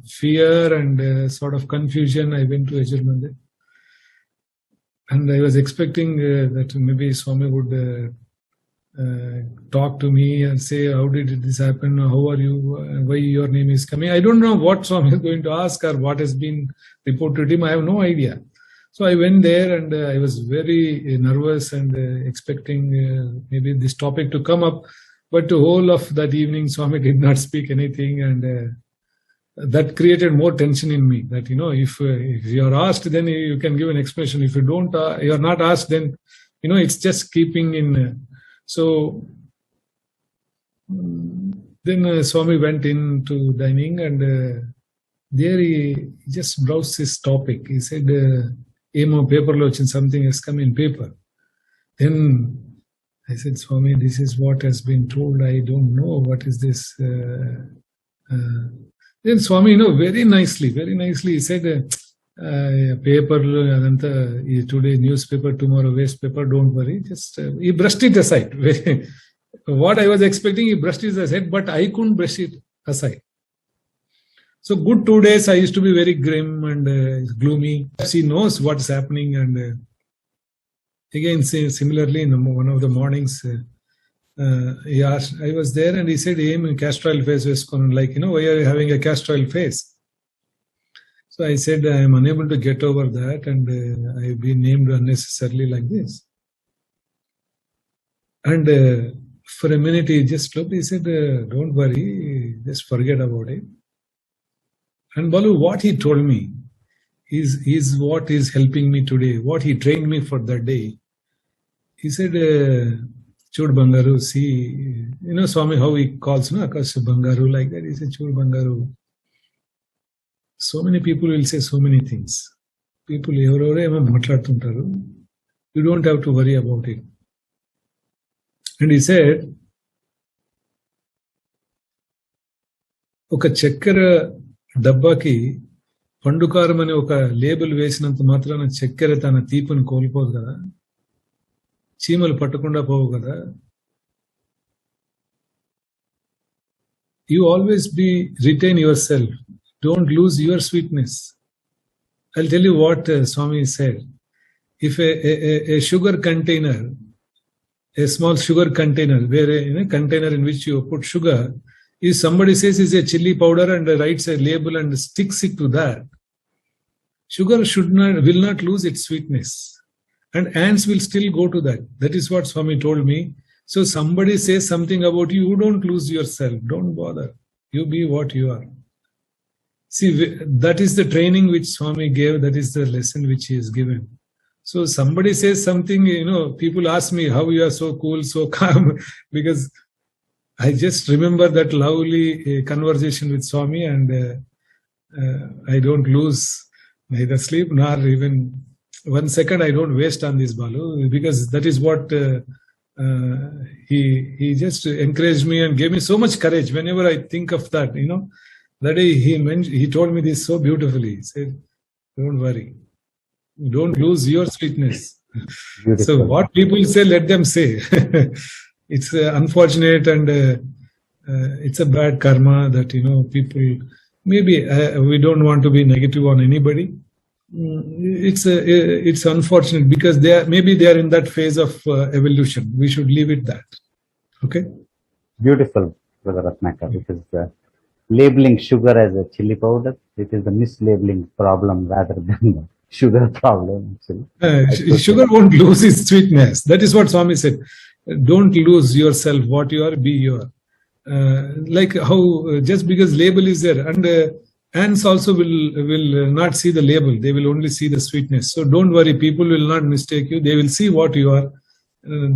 fear and sort of confusion. I went to Ajur Mandir. And I was expecting that maybe Swami would talk to me and say, how did this happen? How are you? Why your name is coming? I don't know what Swami is going to ask or what has been reported to him. I have no idea. So I went there and I was very nervous and expecting maybe this topic to come up. But the whole of that evening, Swami did not speak anything, and that created more tension in me. That if you are asked, then you can give an explanation. If you don't, you are not asked, then it's just keeping in. So then Swami went into dining, and there he just browsed his topic. He said, "Emo paper lo something has come in paper." Then I said, Swami, this is what has been told. I don't know what is this. Then Swami, very nicely, he said, paper, today newspaper, tomorrow waste paper, don't worry. Just he brushed it aside. What I was expecting, he brushed it aside, but I couldn't brush it aside. So good 2 days, I used to be very grim and gloomy. He knows what's happening, and again, similarly, in one of the mornings, he asked, I was there, and he said, "Aim castor oil face, like, why are you having a castor oil face?" So I said, I am unable to get over that, and I've been named unnecessarily like this. And for a minute, he just looked, he said, don't worry, just forget about it. And Balu, what he told me is what is helping me today, what he trained me for that day. He said, Chud Bangaru, see, Swami, how he calls, Akash Bangaru, like that. He said, Chud Bangaru. So many people will say so many things. People, you don't have to worry about it. And he said, Oka Chekkara Dabbaki, పండుకారం అని ఒక label వేసినంత మాత్రాన చక్కెర తన తీపుని కోల్పోదు కదా, చీమలు పట్టకుండా పోవు కదా. You always retain yourself. Don't lose your sweetness. I'll tell you what Swami said. If a sugar container, a small sugar container, where a container in which you put sugar, if somebody says it's a chili powder and writes a label and sticks it to that, sugar will not lose its sweetness, and ants will still go to that. That is what Swami told me. So somebody says something about you, you don't lose yourself. Don't bother. You be what you are. See, that is the training which Swami gave. That is the lesson which he has given. So somebody says something, people ask me how you are so cool, so calm, because I just remember that lovely conversation with Swami, and I don't lose neither sleep nor even 1 second I don't waste on this, Balu, because that is what He just encouraged me and gave me so much courage. Whenever I think of that, that day he told me this so beautifully. He said, "Don't worry, don't lose your sweetness." So Beautiful. what people say, let them say. It's unfortunate and it's a bad karma that people. Maybe we don't want to be negative on anybody. It's unfortunate because they are in that phase of evolution. We should leave it that. Okay. Beautiful, Brother Ratnakar. It is labeling sugar as a chili powder. It is the mislabeling problem rather than the sugar problem. Actually. Sugar won't lose its sweetness. That is what Swami said. Don't lose yourself. What you are, be you are. Like how just because label is there, and ants also will not see the label. They will only see the sweetness. So don't worry. People will not mistake you. They will see what you are.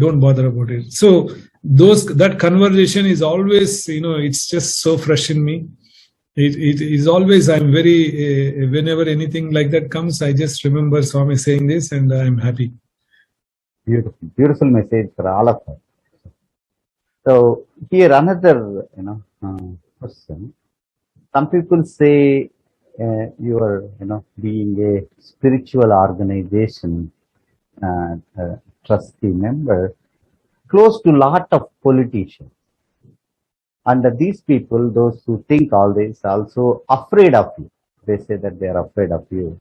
Don't bother about it. So that conversation is always, it's just so fresh in me. It is always, I'm very, whenever anything like that comes, I just remember Swami saying this and I'm happy. Beautiful message for all of us. So here another, question. Some people say you are, being a spiritual organization, trustee member, close to lot of politicians. And these people, those who think all this, also afraid of you. They say that they are afraid of you.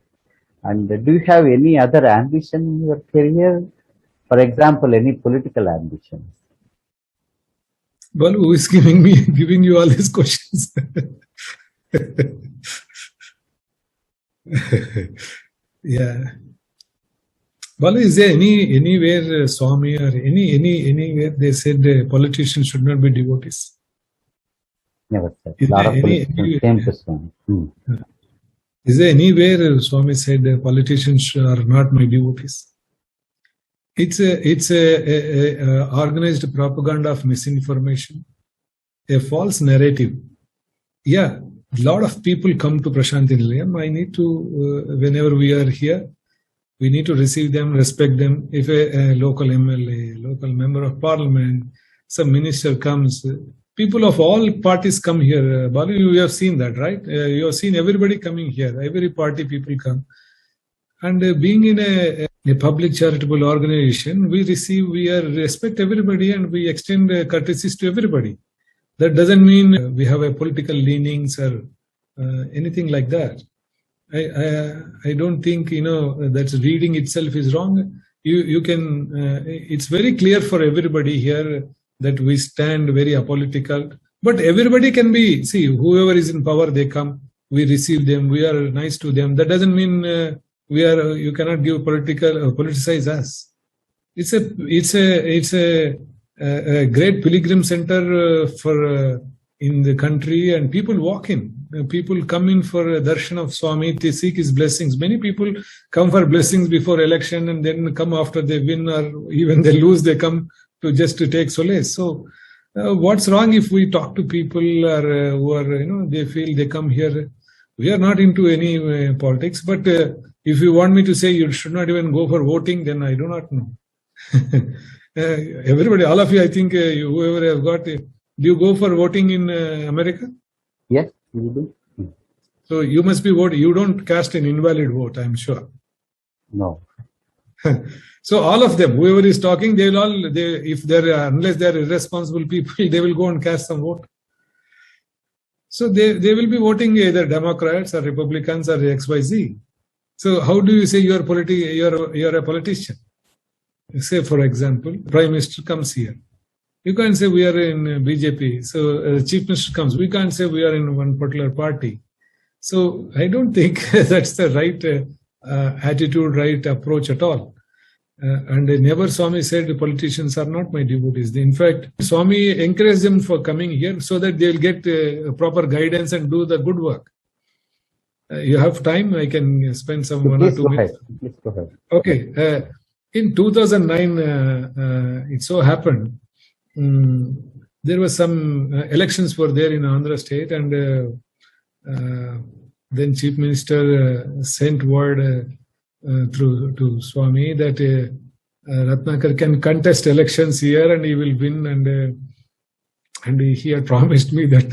And do you have any other ambition in your career? For example, any political ambitions? Well, who is giving you all these questions? Yeah. Well, is there anywhere Swami or anywhere they said politicians should not be devotees? Never said. A lot of politicians came to Swami. Is there anywhere Swami said politicians are not my devotees? It's a organized propaganda of misinformation, a false narrative. Yeah, a lot of people come to Prasanthi Nilayam. I need to, whenever we are here, we need to receive them, respect them. If a local MLA, local member of parliament, some minister comes, people of all parties come here. Balu, you have seen that, right? You have seen everybody coming here. Every party people come. And being in a public charitable organization, we respect everybody and we extend courtesies to everybody. That doesn't mean we have a political leanings or anything like that. I don't think, that reading itself is wrong. You can, it's very clear for everybody here that we stand very apolitical. But everybody can be, see, whoever is in power, they come, we receive them, we are nice to them. That doesn't mean you cannot give politicize us. It's a great pilgrim center for in the country, and people walk in. People come in for a darshan of Swami to seek his blessings. Many people come for blessings before election and then come after they win or even they lose, they come to take solace. So what's wrong if we talk to people or who are, they feel they come here. We are not into any politics, but if you want me to say you should not even go for voting, then I do not know. Everybody, all of you, I think, whoever have got, do you go for voting in America? Yes, we do. So you must be voting. You don't cast an invalid vote, I'm sure. No. So all of them, whoever is talking, unless they're irresponsible people, they will go and cast some vote. So they will be voting either Democrats or Republicans or XYZ. So how do you say you're a politician? Say, for example, Prime Minister comes here. You can't say we are in BJP. So Chief Minister comes. We can't say we are in one particular party. So I don't think that's the right attitude, right approach at all. And never Swami said politicians are not my devotees. In fact, Swami encouraged them for coming here so that they'll get proper guidance and do the good work. You have time? I can spend some 1 or 2 minutes. Please go ahead. Okay. In 2009, it so happened, there were some elections were there in Andhra state, and then Chief Minister sent word to Swami that Ratnakar can contest elections here and he will win. And he had promised me that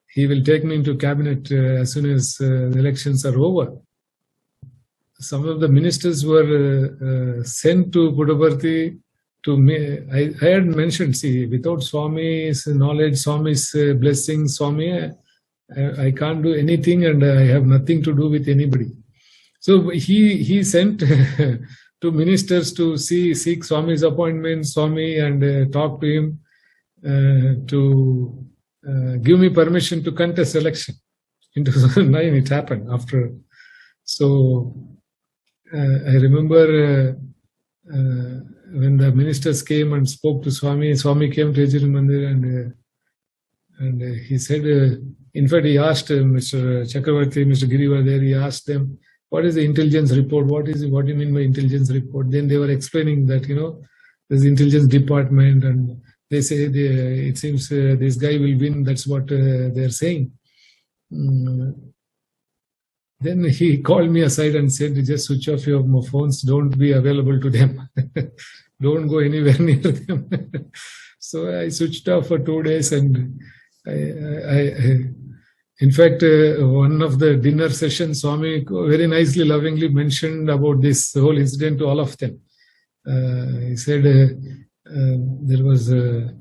he will take me into cabinet as soon as the elections are over. Some of the ministers were sent to Puttaparthi to me. I had mentioned, see, without Swami's knowledge, Swami's blessing, Swami, I can't do anything and I have nothing to do with anybody. So he sent to ministers to seek Swami's appointment, Swami, and talk to him to give me permission to contest election. In 2009, it happened after. So I remember when the ministers came and spoke to Swami, Swami came to Ejiri Mandir and he said, in fact, he asked Mr. Chakravarti, Mr. Giri were there, he asked them, what is the intelligence report? What do you mean by intelligence report? Then they were explaining that, there's the intelligence department and they say it seems this guy will win. That's what they're saying. Then he called me aside and said, just switch off your phones. Don't be available to them. Don't go anywhere near them. So I switched off for 2 days and in fact, one of the dinner sessions, Swami very nicely, lovingly mentioned about this whole incident to all of them. He said there was a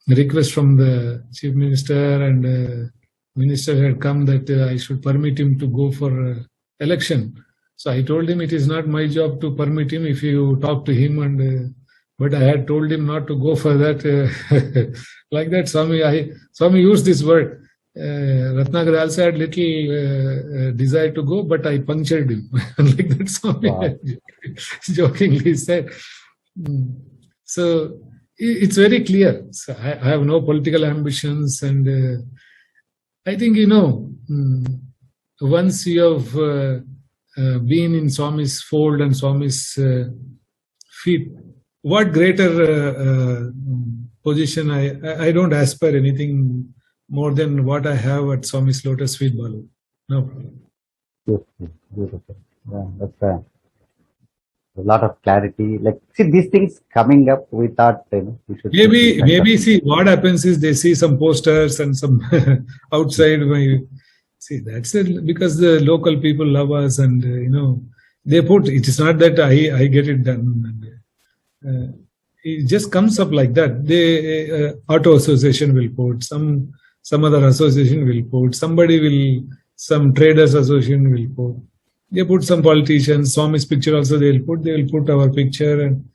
request from the chief minister and minister had come that I should permit him to go for election. So I told him it is not my job to permit him if you talk to him and but I had told him not to go for that. Like that, Swami used this word. Ratnakar also had little desire to go, but I punctured him. Like that, Swami jokingly said. So it's very clear. So I have no political ambitions, and I think once you have been in Swami's fold and Swami's feet, what greater position? I don't aspire anything more than what I have at Swami's lotus feet, Balu. No problem. Beautiful. Yeah, that's a lot of clarity. Like, see, these things coming up, we thought we should. Maybe see what happens is they see some posters and some outside. See, that's it, because the local people love us, and they put. It is not that I get it done. It just comes up like that. The auto association will put, some other association will put, some traders association will put. They put some politicians, Swami's picture also they will put our picture, and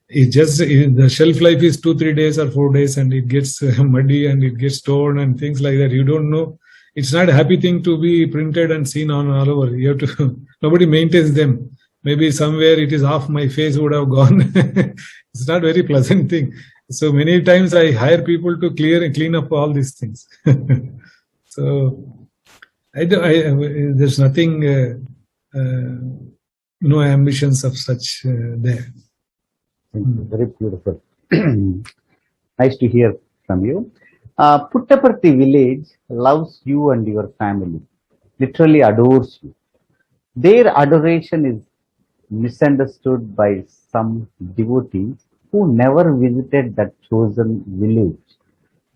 the shelf life is 2-3 days or 4 days, and it gets muddy and it gets torn and things like that. You don't know. It's not a happy thing to be printed and seen on all over. You have to. Nobody maintains them. Maybe somewhere it is half my face would have gone. It's not very pleasant thing. So many times I hire people to clean up all these things. So there's nothing, no ambitions of such there. Very beautiful. Nice to hear from you. Puttaparthi village loves you and your family, literally adores you. Their adoration is misunderstood by some devotees who never visited that chosen village.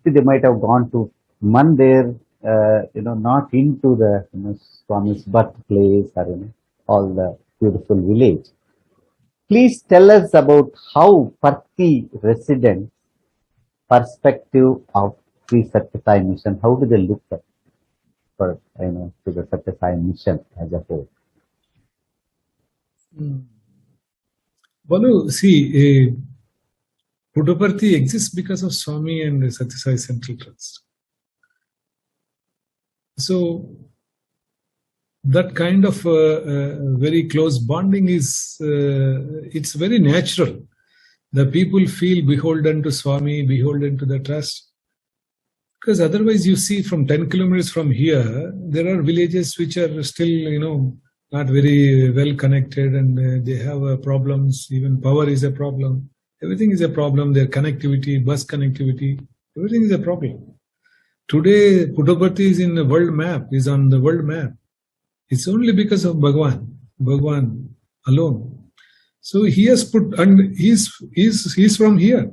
See, they might have gone to Mandir, not into the Swami's birthplace or all the beautiful village. Please tell us about how Parthi residents' perspective of Sri Satya Sai Mission. How do they look at to the Satya Sai Mission as a whole? Balu, see, Puttaparthi exists because of Swami and Satya Sai Central Trust. So that kind of very close bonding is it's very natural. The people feel beholden to Swami, beholden to the trust. Because otherwise, you see, from 10 kilometers from here, there are villages which are still, not very well connected, and they have problems. Even power is a problem. Everything is a problem. Their connectivity, bus connectivity, everything is a problem. Today, Puttaparthi is in the world map, is on the world map. It's only because of Bhagwan alone. So he has put, and he's from here.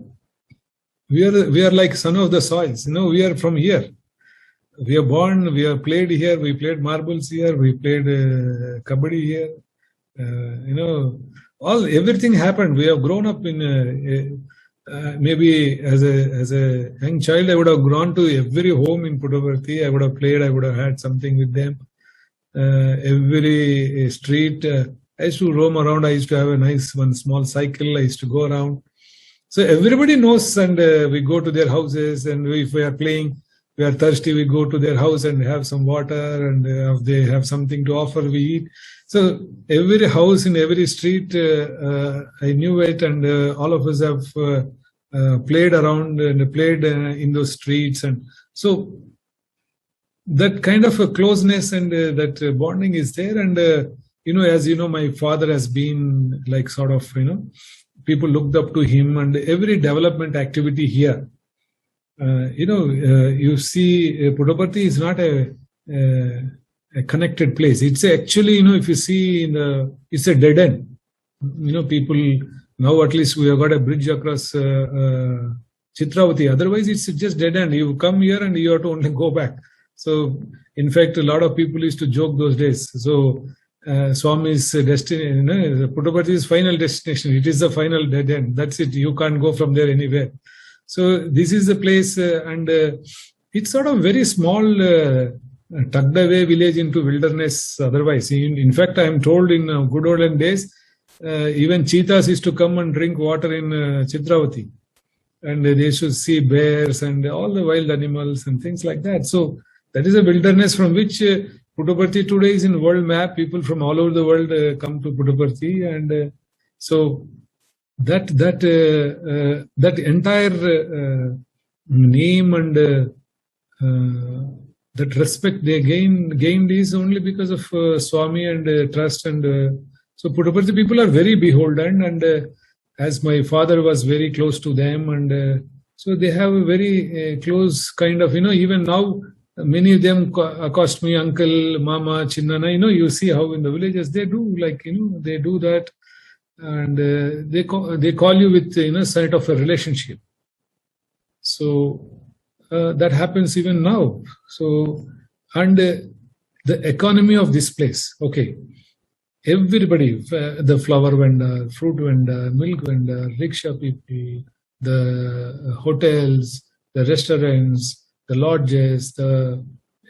We are like son of the soils. We are from here. We are born. We are played here. We played marbles here. We played kabaddi here. Everything happened. We have grown up in. Maybe as a young child, I would have gone to every home in Puttaparthi. I would have played. I would have had something with them. Every street, I used to roam around. I used to have one small cycle. I used to go around. So everybody knows, and we go to their houses, and if we are playing, we are thirsty, we go to their house and have some water, and if they have something to offer, we eat. So every house in every street, I knew it, and all of us have played around and played in those streets. And so that kind of a closeness and that bonding is there. And, as you know, my father has been like sort of, people looked up to him, and every development activity here. You see, Puttaparthi is not a connected place. It's actually, if you see, it's a dead end. People now at least we have got a bridge across Chitravati. Otherwise, it's just dead end. You come here and you have to only go back. So, in fact, a lot of people used to joke those days. So, Swami's destination, Puttaparthi's final destination. It is the final dead end. That's it. You can't go from there anywhere. So this is the place, and it's sort of very small, tucked away village into wilderness. Otherwise, in fact, I am told in good olden days, even cheetahs used to come and drink water in Chitravati, and they should see bears and all the wild animals and things like that. So that is a wilderness from which Puttaparthi today is in world map. People from all over the world come to Puttaparthi, and so. That entire name and that respect they gained is only because of Swami and trust. And so Puttaparthi people are very beholden, and as my father was very close to them, and so they have a very close kind of, even now many of them accost me uncle, mama, chinnana. You see how in the villages they do, like, they do that. And they call you with sort of a relationship. So that happens even now. So, and the economy of this place, okay, everybody, the flower vendor, fruit vendor, milk vendor, rickshaw people, the hotels, the restaurants, the lodges,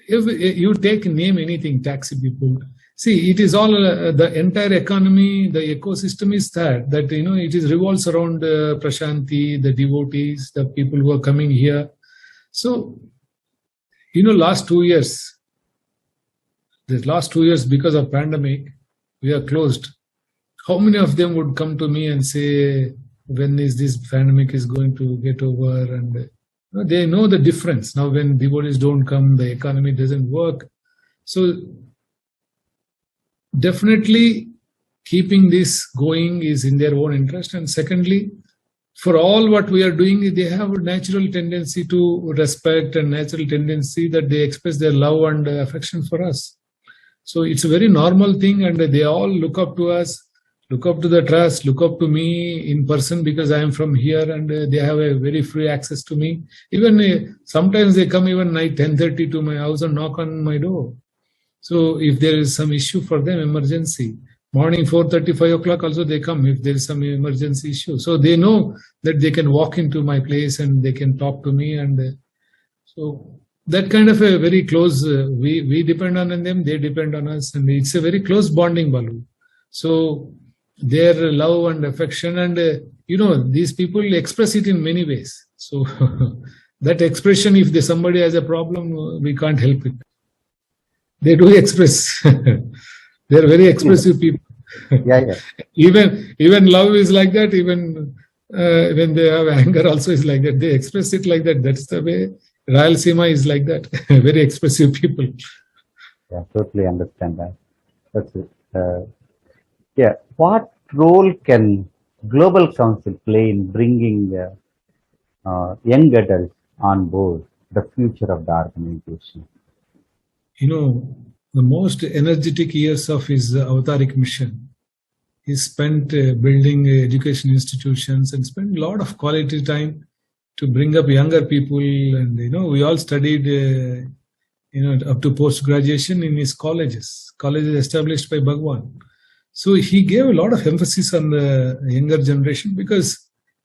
if you name anything, taxi people. See, it is all the entire economy, the ecosystem is that it revolves around Prashanti, the devotees, the people who are coming here. So, last 2 years, because of pandemic, we are closed. How many of them would come to me and say, when is this pandemic is going to get over? And they know the difference. Now, when devotees don't come, the economy doesn't work. So, definitely keeping this going is in their own interest. And secondly, for all what we are doing, they have a natural tendency to respect and natural tendency that they express their love and affection for us. So it's a very normal thing, and they all look up to us, look up to the trust, look up to me in person because I am from here, and they have a very free access to me. Even sometimes they come even night 10:30 to my house and knock on my door. So if there is some issue for them, emergency, morning 4:30, 5 o'clock also they come if there is some emergency issue. So they know that they can walk into my place and they can talk to me. And so that kind of a very close, we depend on them, they depend on us. And it's a very close bonding, Balu. So their love and affection, and these people express it in many ways. So that expression, if somebody has a problem, we can't help it. They do express. They are very expressive people. Yeah. Even love is like that. Even when they have anger, also is like that. They express it like that. That's the way. Rayalaseema is like that. Very expressive people. Yeah, totally understand that. That's it. What role can Global Council play in bringing young adults on board the future of the organization? The most energetic years of his Avataric mission, he spent building education institutions and spent a lot of quality time to bring up younger people. And, we all studied, up to post-graduation in his colleges established by Bhagwan. So he gave a lot of emphasis on the younger generation, because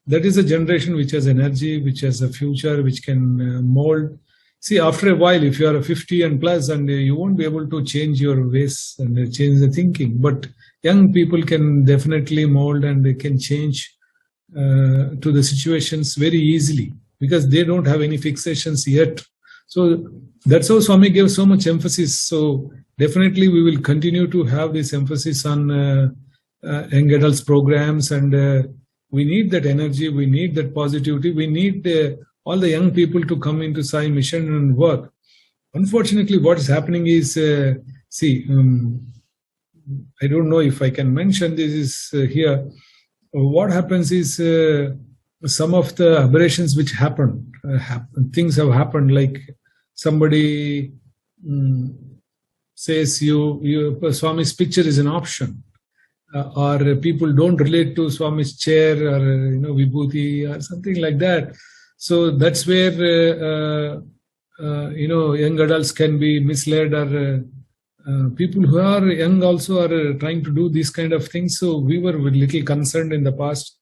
that is a generation which has energy, which has a future, which can mold. See, after a while, if you are 50 and plus, and you won't be able to change your ways and change the thinking, but young people can definitely mold and they can change to the situations very easily, because they don't have any fixations yet. So that's how Swami gave so much emphasis. So definitely we will continue to have this emphasis on young adults programs, and we need that energy, we need that positivity, we need all the young people to come into Sai Mission and work. Unfortunately, what is happening is, I don't know if I can mention this is here. What happens is some of the aberrations which happen, things have happened, like somebody says Swami's picture is an option, or people don't relate to Swami's chair or Vibhuti or something like that. So that's where young adults can be misled, or people who are young also are trying to do these kind of things. So we were a little concerned in the past.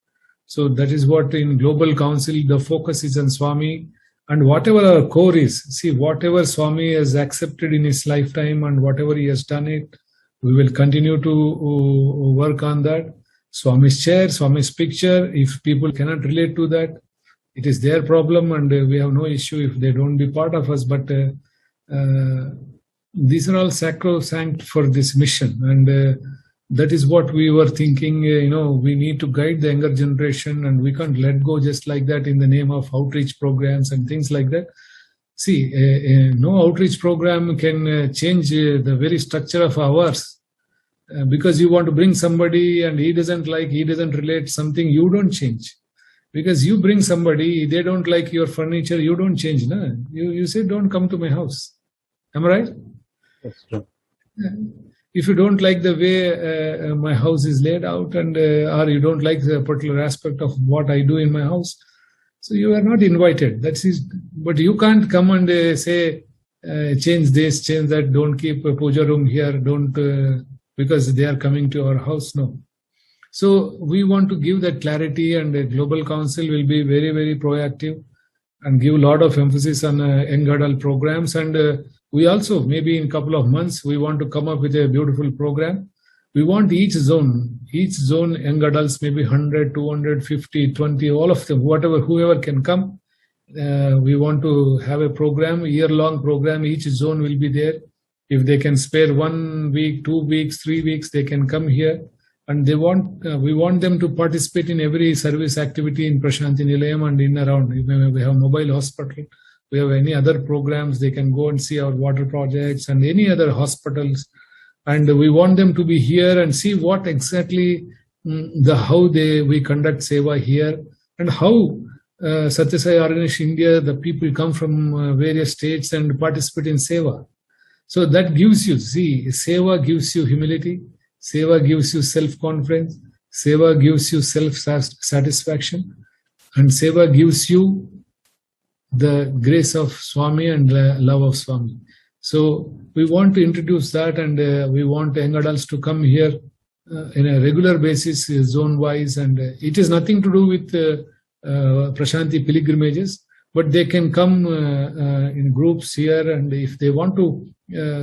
So that is what in Global Council, the focus is on Swami, and whatever our core is. See, whatever Swami has accepted in his lifetime and whatever he has done it, we will continue to work on that. Swami's chair, Swami's picture, if people cannot relate to that, it is their problem, and we have no issue if they don't be part of us. But these are all sacrosanct for this mission, and that is what we were thinking. We need to guide the younger generation, and we can't let go just like that in the name of outreach programs and things like that. See, no outreach program can change the very structure of ours, because you want to bring somebody and he doesn't relate something, you don't change. Because you bring somebody, they don't like your furniture, you don't change. No? You say, don't come to my house. Am I right? That's true. If you don't like the way my house is laid out, and or you don't like the particular aspect of what I do in my house, so you are not invited. But you can't come and say, change this, change that, don't keep a puja room here, don't, because they are coming to our house. No. So we want to give that clarity, and the Global Council will be very, very proactive and give a lot of emphasis on young adult programs. And we also, maybe in a couple of months, we want to come up with a beautiful program. We want each zone, young adults, maybe 100, 250, 20, all of them, whoever can come. We want to have a program, year-long program. Each zone will be there. If they can spare 1 week, 2 weeks, 3 weeks, they can come here. And we want them to participate in every service activity in Prashanti Nilayam and in around. We have mobile hospital. We have any other programs. They can go and see our water projects and any other hospitals. And we want them to be here and see what exactly we conduct seva here, and how Satya Sai Organization India, the people come from various states and participate in seva. So that gives you, seva gives you humility. Seva gives you self-confidence, Seva gives you self-satisfaction, and Seva gives you the grace of Swami and the love of Swami. So we want to introduce that, and we want young adults to come here in a regular basis, zone-wise, and it is nothing to do with Prashanti pilgrimages, but they can come in groups here, and if they want to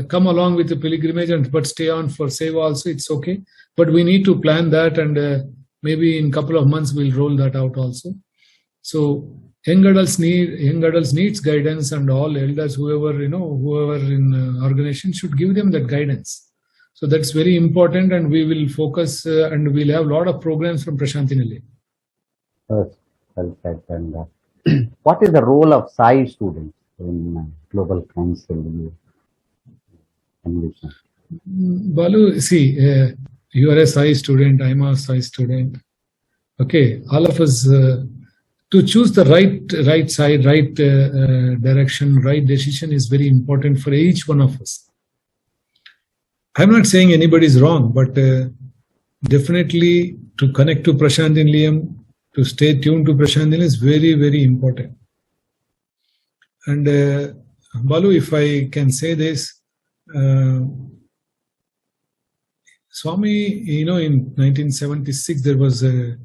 come along with the pilgrimage but stay on for Seva also, it's okay. But we need to plan that, and maybe in a couple of months we'll roll that out also. So young adults needs guidance, and all elders, whoever in organization should give them that guidance. So that's very important, and we will focus and we'll have a lot of programs from Prashanti Nilayam. Well said. And what is the role of Sai students in Global Council? Balu, see, you are a Sai student, I'm a Sai student. Okay, all of us, to choose the right side, right direction, right decision is very important for each one of us. I'm not saying anybody is wrong, but definitely to connect to Prasanthi Nilayam, to stay tuned to Prasanthi Nilayam is very, very important. And Balu, if I can say this, Swami, in 1976 there was an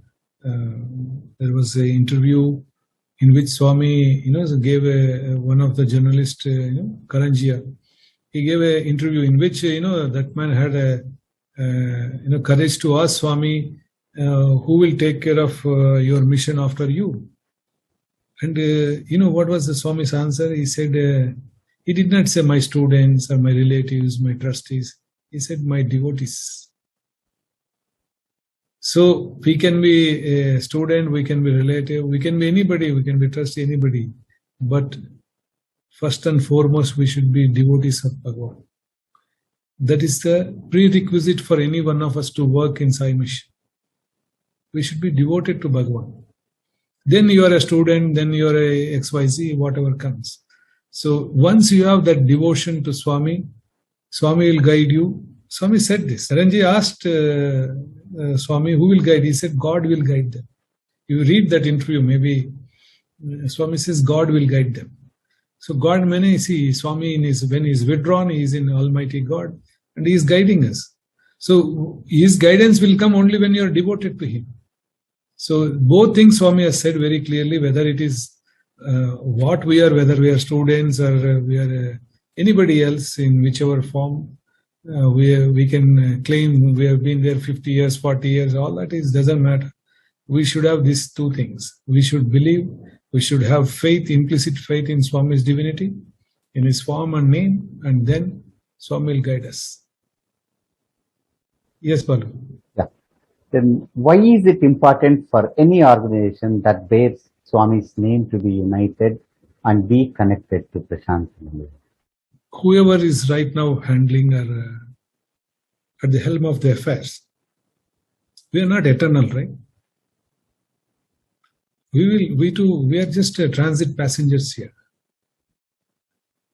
interview in which Swami, gave one of the journalists, Karanjia, he gave an interview in which that man had a courage to ask Swami, who will take care of your mission after you? And what was the Swami's answer? He said, he did not say my students or my relatives, my trustees. He said, my devotees. So we can be a student, we can be relative, we can be anybody, we can be trustee, anybody. But first and foremost, we should be devotees of Bhagavan. That is the prerequisite for any one of us to work in Sai Mission. We should be devoted to Bhagavan. Then you are a student, then you are a XYZ, whatever comes. So once you have that devotion to Swami, Swami will guide you. Swami said this. Saranji asked Swami, who will guide? He said, God will guide them. You read that interview, maybe Swami says, God will guide them. So God, Swami, when he is withdrawn, he is in Almighty God and he is guiding us. So his guidance will come only when you are devoted to him. So both things Swami has said very clearly, whether it is what we are, whether we are students or we are anybody else in whichever form, we can claim we have been there 50 years, 40 years, all that doesn't matter. We should have these two things. We should believe, we should have faith, implicit faith in Swami's divinity, in his form and name, and then Swami will guide us. Yes, Balu. Yeah. Then why is it important for any organization that bears Swami's name to be united and be connected to Prasanthi Nilayam? Whoever is right now handling or at the helm of the affairs, we are not eternal, right? We are just transit passengers here.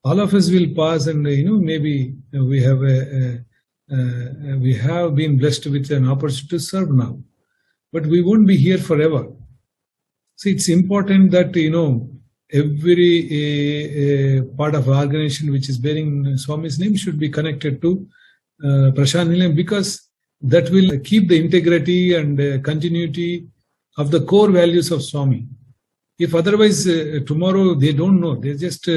All of us will pass, and maybe we have been blessed with an opportunity to serve now, but we won't be here forever. So it's important that every part of our organization which is bearing Swami's name should be connected to Prasanthi Nilayam, because that will keep the integrity and continuity of the core values of Swami. If otherwise tomorrow they don't know, they just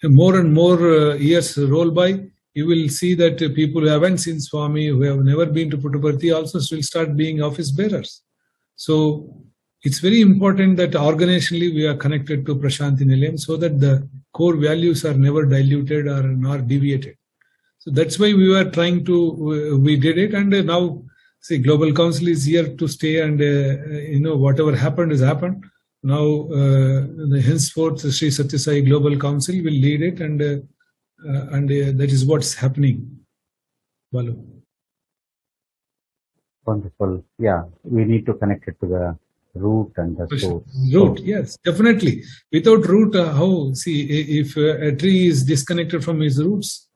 more and more years roll by, you will see that people who haven't seen Swami, who have never been to Puttaparthi, also will start being office bearers. So it's very important that organizationally we are connected to Prasanthi Nilayam so that the core values are never diluted or nor deviated. So that's why we were trying to, we did it, and now, see, Global Council is here to stay, and whatever happened has happened. Now, henceforth, Sri Satya Sai Global Council will lead it, and that is what's happening. Balu. Wonderful. Yeah, we need to connect it to the root and the source. Root, yes, definitely. Without root, if a tree is disconnected from its roots,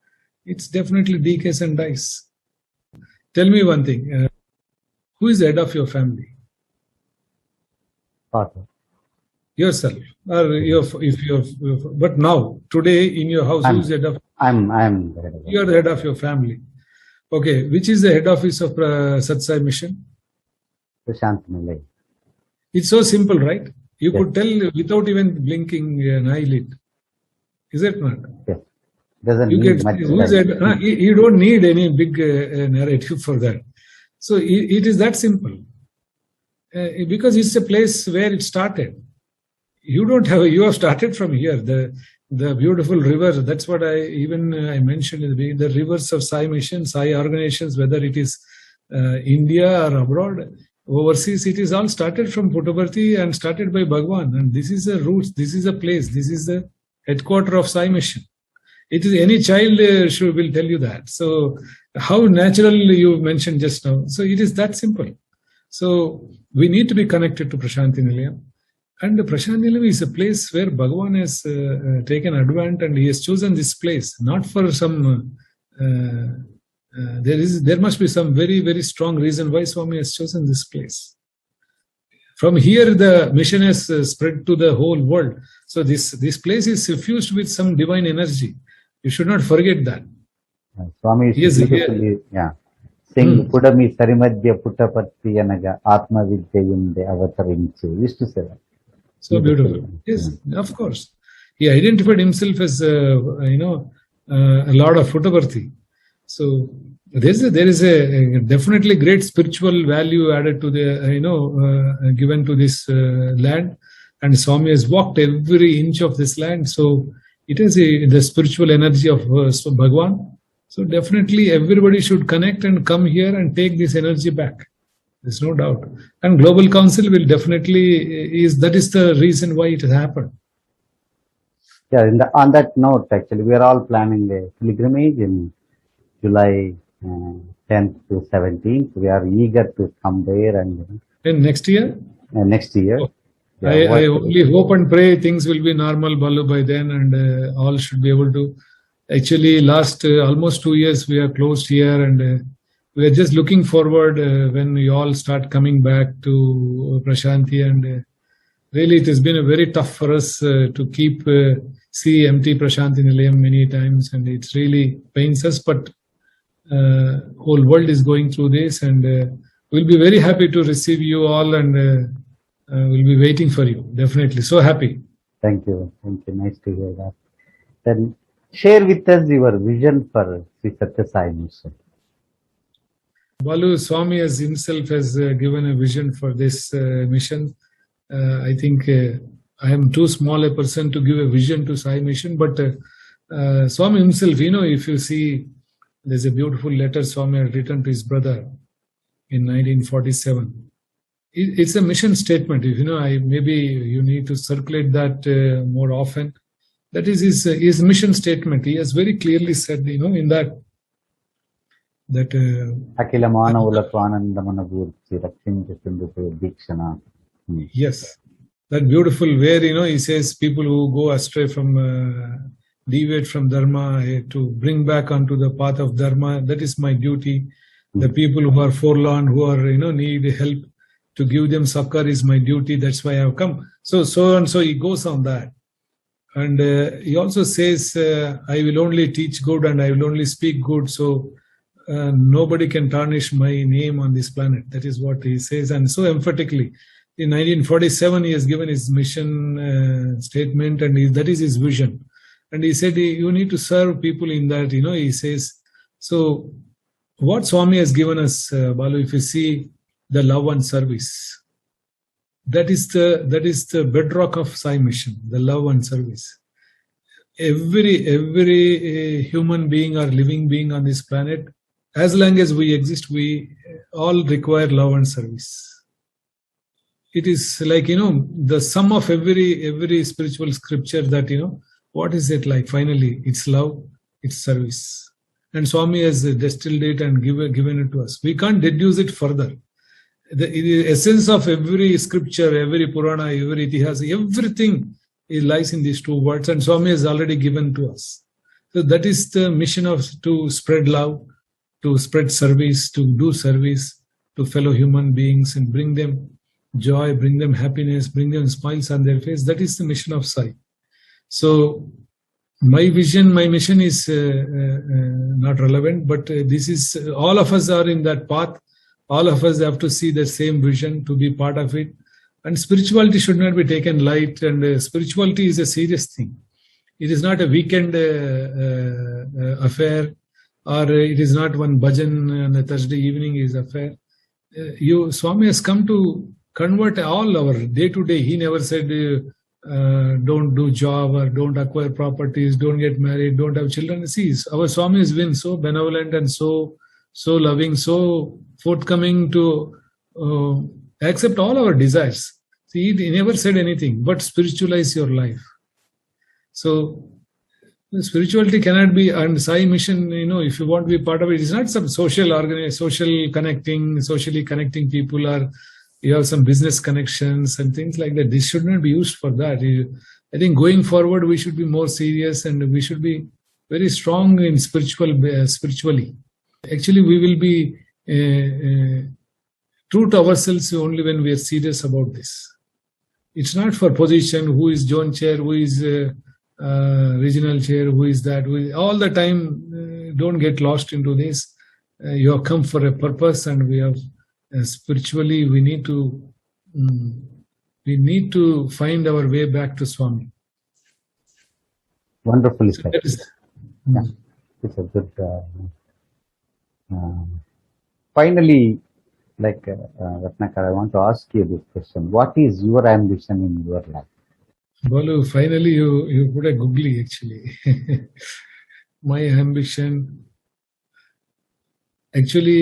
it's definitely decays and dies. Tell me one thing. Who is the head of your family? Father. Yourself. Or but now, today in your house, who is the head of? I'm the head of You are the head of your family. Okay. Which is the head office of Satsai Sai Mission? Prasanthi Nilayam. It's so simple, right? You could tell without even blinking an eyelid. Is it not? Yes. Doesn't need much. You don't need any big narrative for that. So it is that simple. Because it's a place where it started. You have started from here. The beautiful river, that's what I mentioned in the beginning, the rivers of Sai Mission, Sai organizations, whether it is India or abroad, overseas, it is all started from Puttaparthi and started by Bhagavan. And this is the roots, this is the place, this is the headquarter of Sai Mission. It is any child will tell you that. So how natural you mentioned just now. So it is that simple. So we need to be connected to Prasanthi Nilayam. And Prasanthi Nilayam is a place where Bhagavan has taken advantage, and he has chosen this place, not for some there must be some very, very strong reason why Swami has chosen this place. From here, the mission has spread to the whole world. So this place is suffused with some divine energy. You should not forget that. Swami He is used to here. beautifully sing Pudami Sarimadhya Puttapatti Anaga Atma Vidyayunde Avatarinchu. Used to say that. So beautiful. Yes, of course. He identified himself as a lot of Puttaparthi. So there is a definitely great spiritual value added to the given to this land, and Swami has walked every inch of this land. So it has the spiritual energy of Bhagwan. So definitely everybody should connect and come here and take this energy back. There's no doubt. And Global Council will definitely that is the reason why it has happened. Yeah, on that note, actually, we are all planning a pilgrimage in July 10th to 17th. We are eager to come there and next year? Next year. Oh. I only hope and pray things will be normal, Balu, by then, and all should be able to. Actually, last almost 2 years we are closed here, and we are just looking forward when we all start coming back to Prashanti. And really, it has been very tough for us to keep see empty Prashanti Nilayam many times, and it's really pains us. But whole world is going through this, and we'll be very happy to receive you all, and we'll be waiting for you. Definitely, so happy. Thank you. Nice to hear that. Then share with us your vision for Sri Satya Sai Mission. Balu, Swami as himself has given a vision for this mission. I think I am too small a person to give a vision to Sai Mission, but Swami himself, if you see, there's a beautiful letter Swami had written to his brother in 1947. It's a mission statement. Maybe you need to circulate that more often. That is his mission statement. He has very clearly said, in that Akila Manavulatu Anandamana Gurchi Rakshinja Sindhu Dikshana. Yes, that beautiful where he says people who go astray from deviate from dharma to bring back onto the path of dharma, that is my duty. The people who are forlorn, who are need help, to give them succor is my duty. That's why I have come. So he goes on that. And he also says, I will only teach good and I will only speak good. So nobody can tarnish my name on this planet. That is what he says. And so emphatically, in 1947, he has given his mission statement, and that is his vision. And he said, you need to serve people in that, he says. So what Swami has given us, Balu, if you see the love and service, that is the bedrock of Sai Mission, the love and service. Every human being or living being on this planet, as long as we exist, we all require love and service. It is like, the sum of every spiritual scripture that, what is it like? Finally, it's love, it's service. And Swami has distilled it and given it to us. We can't deduce it further. The essence of every scripture, every Purana, every Itihas, everything lies in these 2 words, and Swami has already given to us. So that is the mission to spread love, to spread service, to do service to fellow human beings and bring them joy, bring them happiness, bring them smiles on their face. That is the mission of Sai. So my vision, my mission is not relevant, but this is, all of us are in that path. All of us have to see the same vision, to be part of it. And spirituality should not be taken light, and spirituality is a serious thing. It is not a weekend affair, or it is not one bhajan on a Thursday evening is affair. Swami has come to convert all our day-to-day. He never said, don't do job, or don't acquire properties, don't get married, don't have children. See, our Swami has been so benevolent and so loving, so forthcoming to accept all our desires. See, he never said anything but spiritualize your life. So spirituality cannot be, and Sai Mission, if you want to be part of it, it's not some socially connecting people, or you have some business connections and things like that. This should not be used for that. I think going forward, we should be more serious, and we should be very strong in spiritually. Actually, we will be true to ourselves only when we are serious about this. It's not for position, who is zone chair, who is regional chair, who is that. All the time, don't get lost into this. You have come for a purpose, and we have spiritually, we need to find our way back to Swami. Wonderfully So said. that is, Yeah. It's a good. Finally, like Ratnakar, I want to ask you this question: what is your ambition in your life? Balu, finally you put a googly actually. My ambition, actually,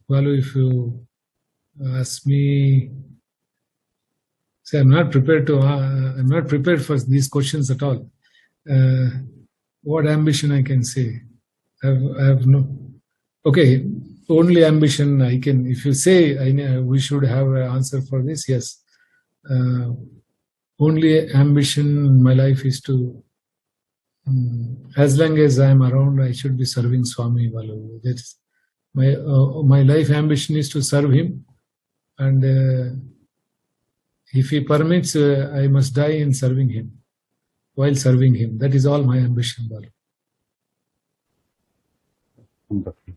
Balu, if you ask me, say I'm not prepared for these questions at all. What ambition I can say? I have no. Okay, only ambition I can. If you say we should have an answer for this, yes. Only ambition in my life is to, as long as I am around, I should be serving Swami Balu. That's my life ambition is to serve him, and if he permits, I must die in serving him. While serving him, that is all my ambition, Balu. Wonderful.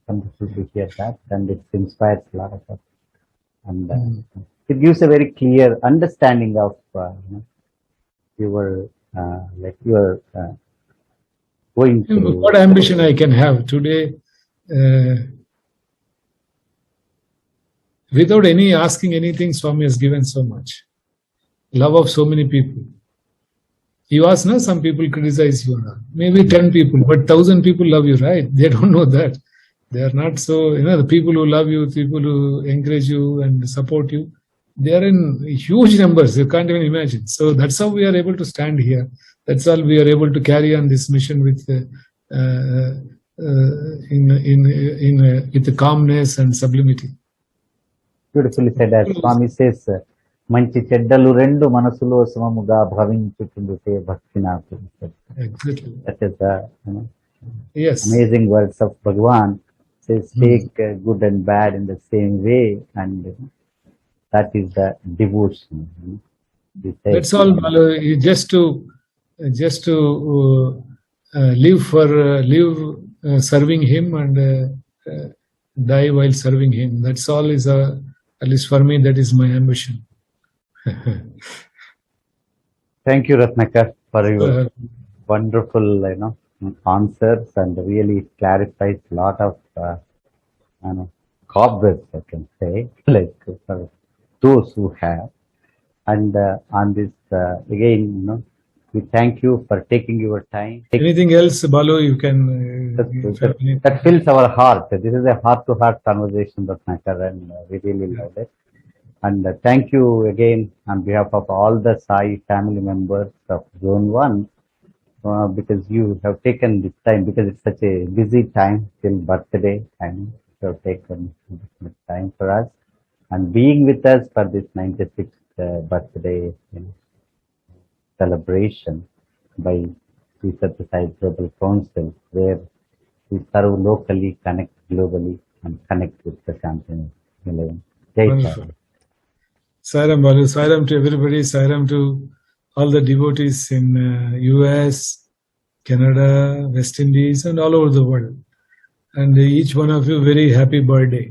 Wonderful to hear that, and it inspires a lot of us. And it gives a very clear understanding of your going through. What ambition I can have today, without any asking anything, Swami has given so much. Love of so many people. You ask, no, some people criticize you. Maybe 10 people, but 1,000 people love you, right? They don't know that. They are not so, the people who love you, people who encourage you and support you, they are in huge numbers. You can't even imagine. So that's how we are able to stand here. That's how we are able to carry on this mission with with calmness and sublimity. Beautifully said, as Swami says, మంచి చెడ్డలు రెండు మనసులో సమముగా భవించుతుంటే భక్తి నాకు. Exactly. That is the Yes. amazing words of Bhagwan. Says take good and bad in the same way, and that is the devotion. That's all, Balu. Just to live serving him and die while serving him. That's all is at least for me, that is my ambition. Thank you, Ratnakar, for your wonderful, answers, and really clarifies a lot of, cobwebs, I can say, like for those who have. And on this, again, we thank you for taking your time. Anything else, Balu, you can... that fills our heart. This is a heart-to-heart conversation, Ratnakar, and we really love it. And thank you again on behalf of all the Sai family members of Zone 1, because you have taken this time, because it's such a busy time till birthday, and you have taken this time for us and being with us for this 96th birthday celebration by Sri Sathya Sai Global Council, where we serve locally, connect globally, and connect with the champion. Wonderful. Sairam, Balu. Sairam to everybody. Sairam to all the devotees in US, Canada, West Indies, and all over the world. And each one of you, very happy birthday.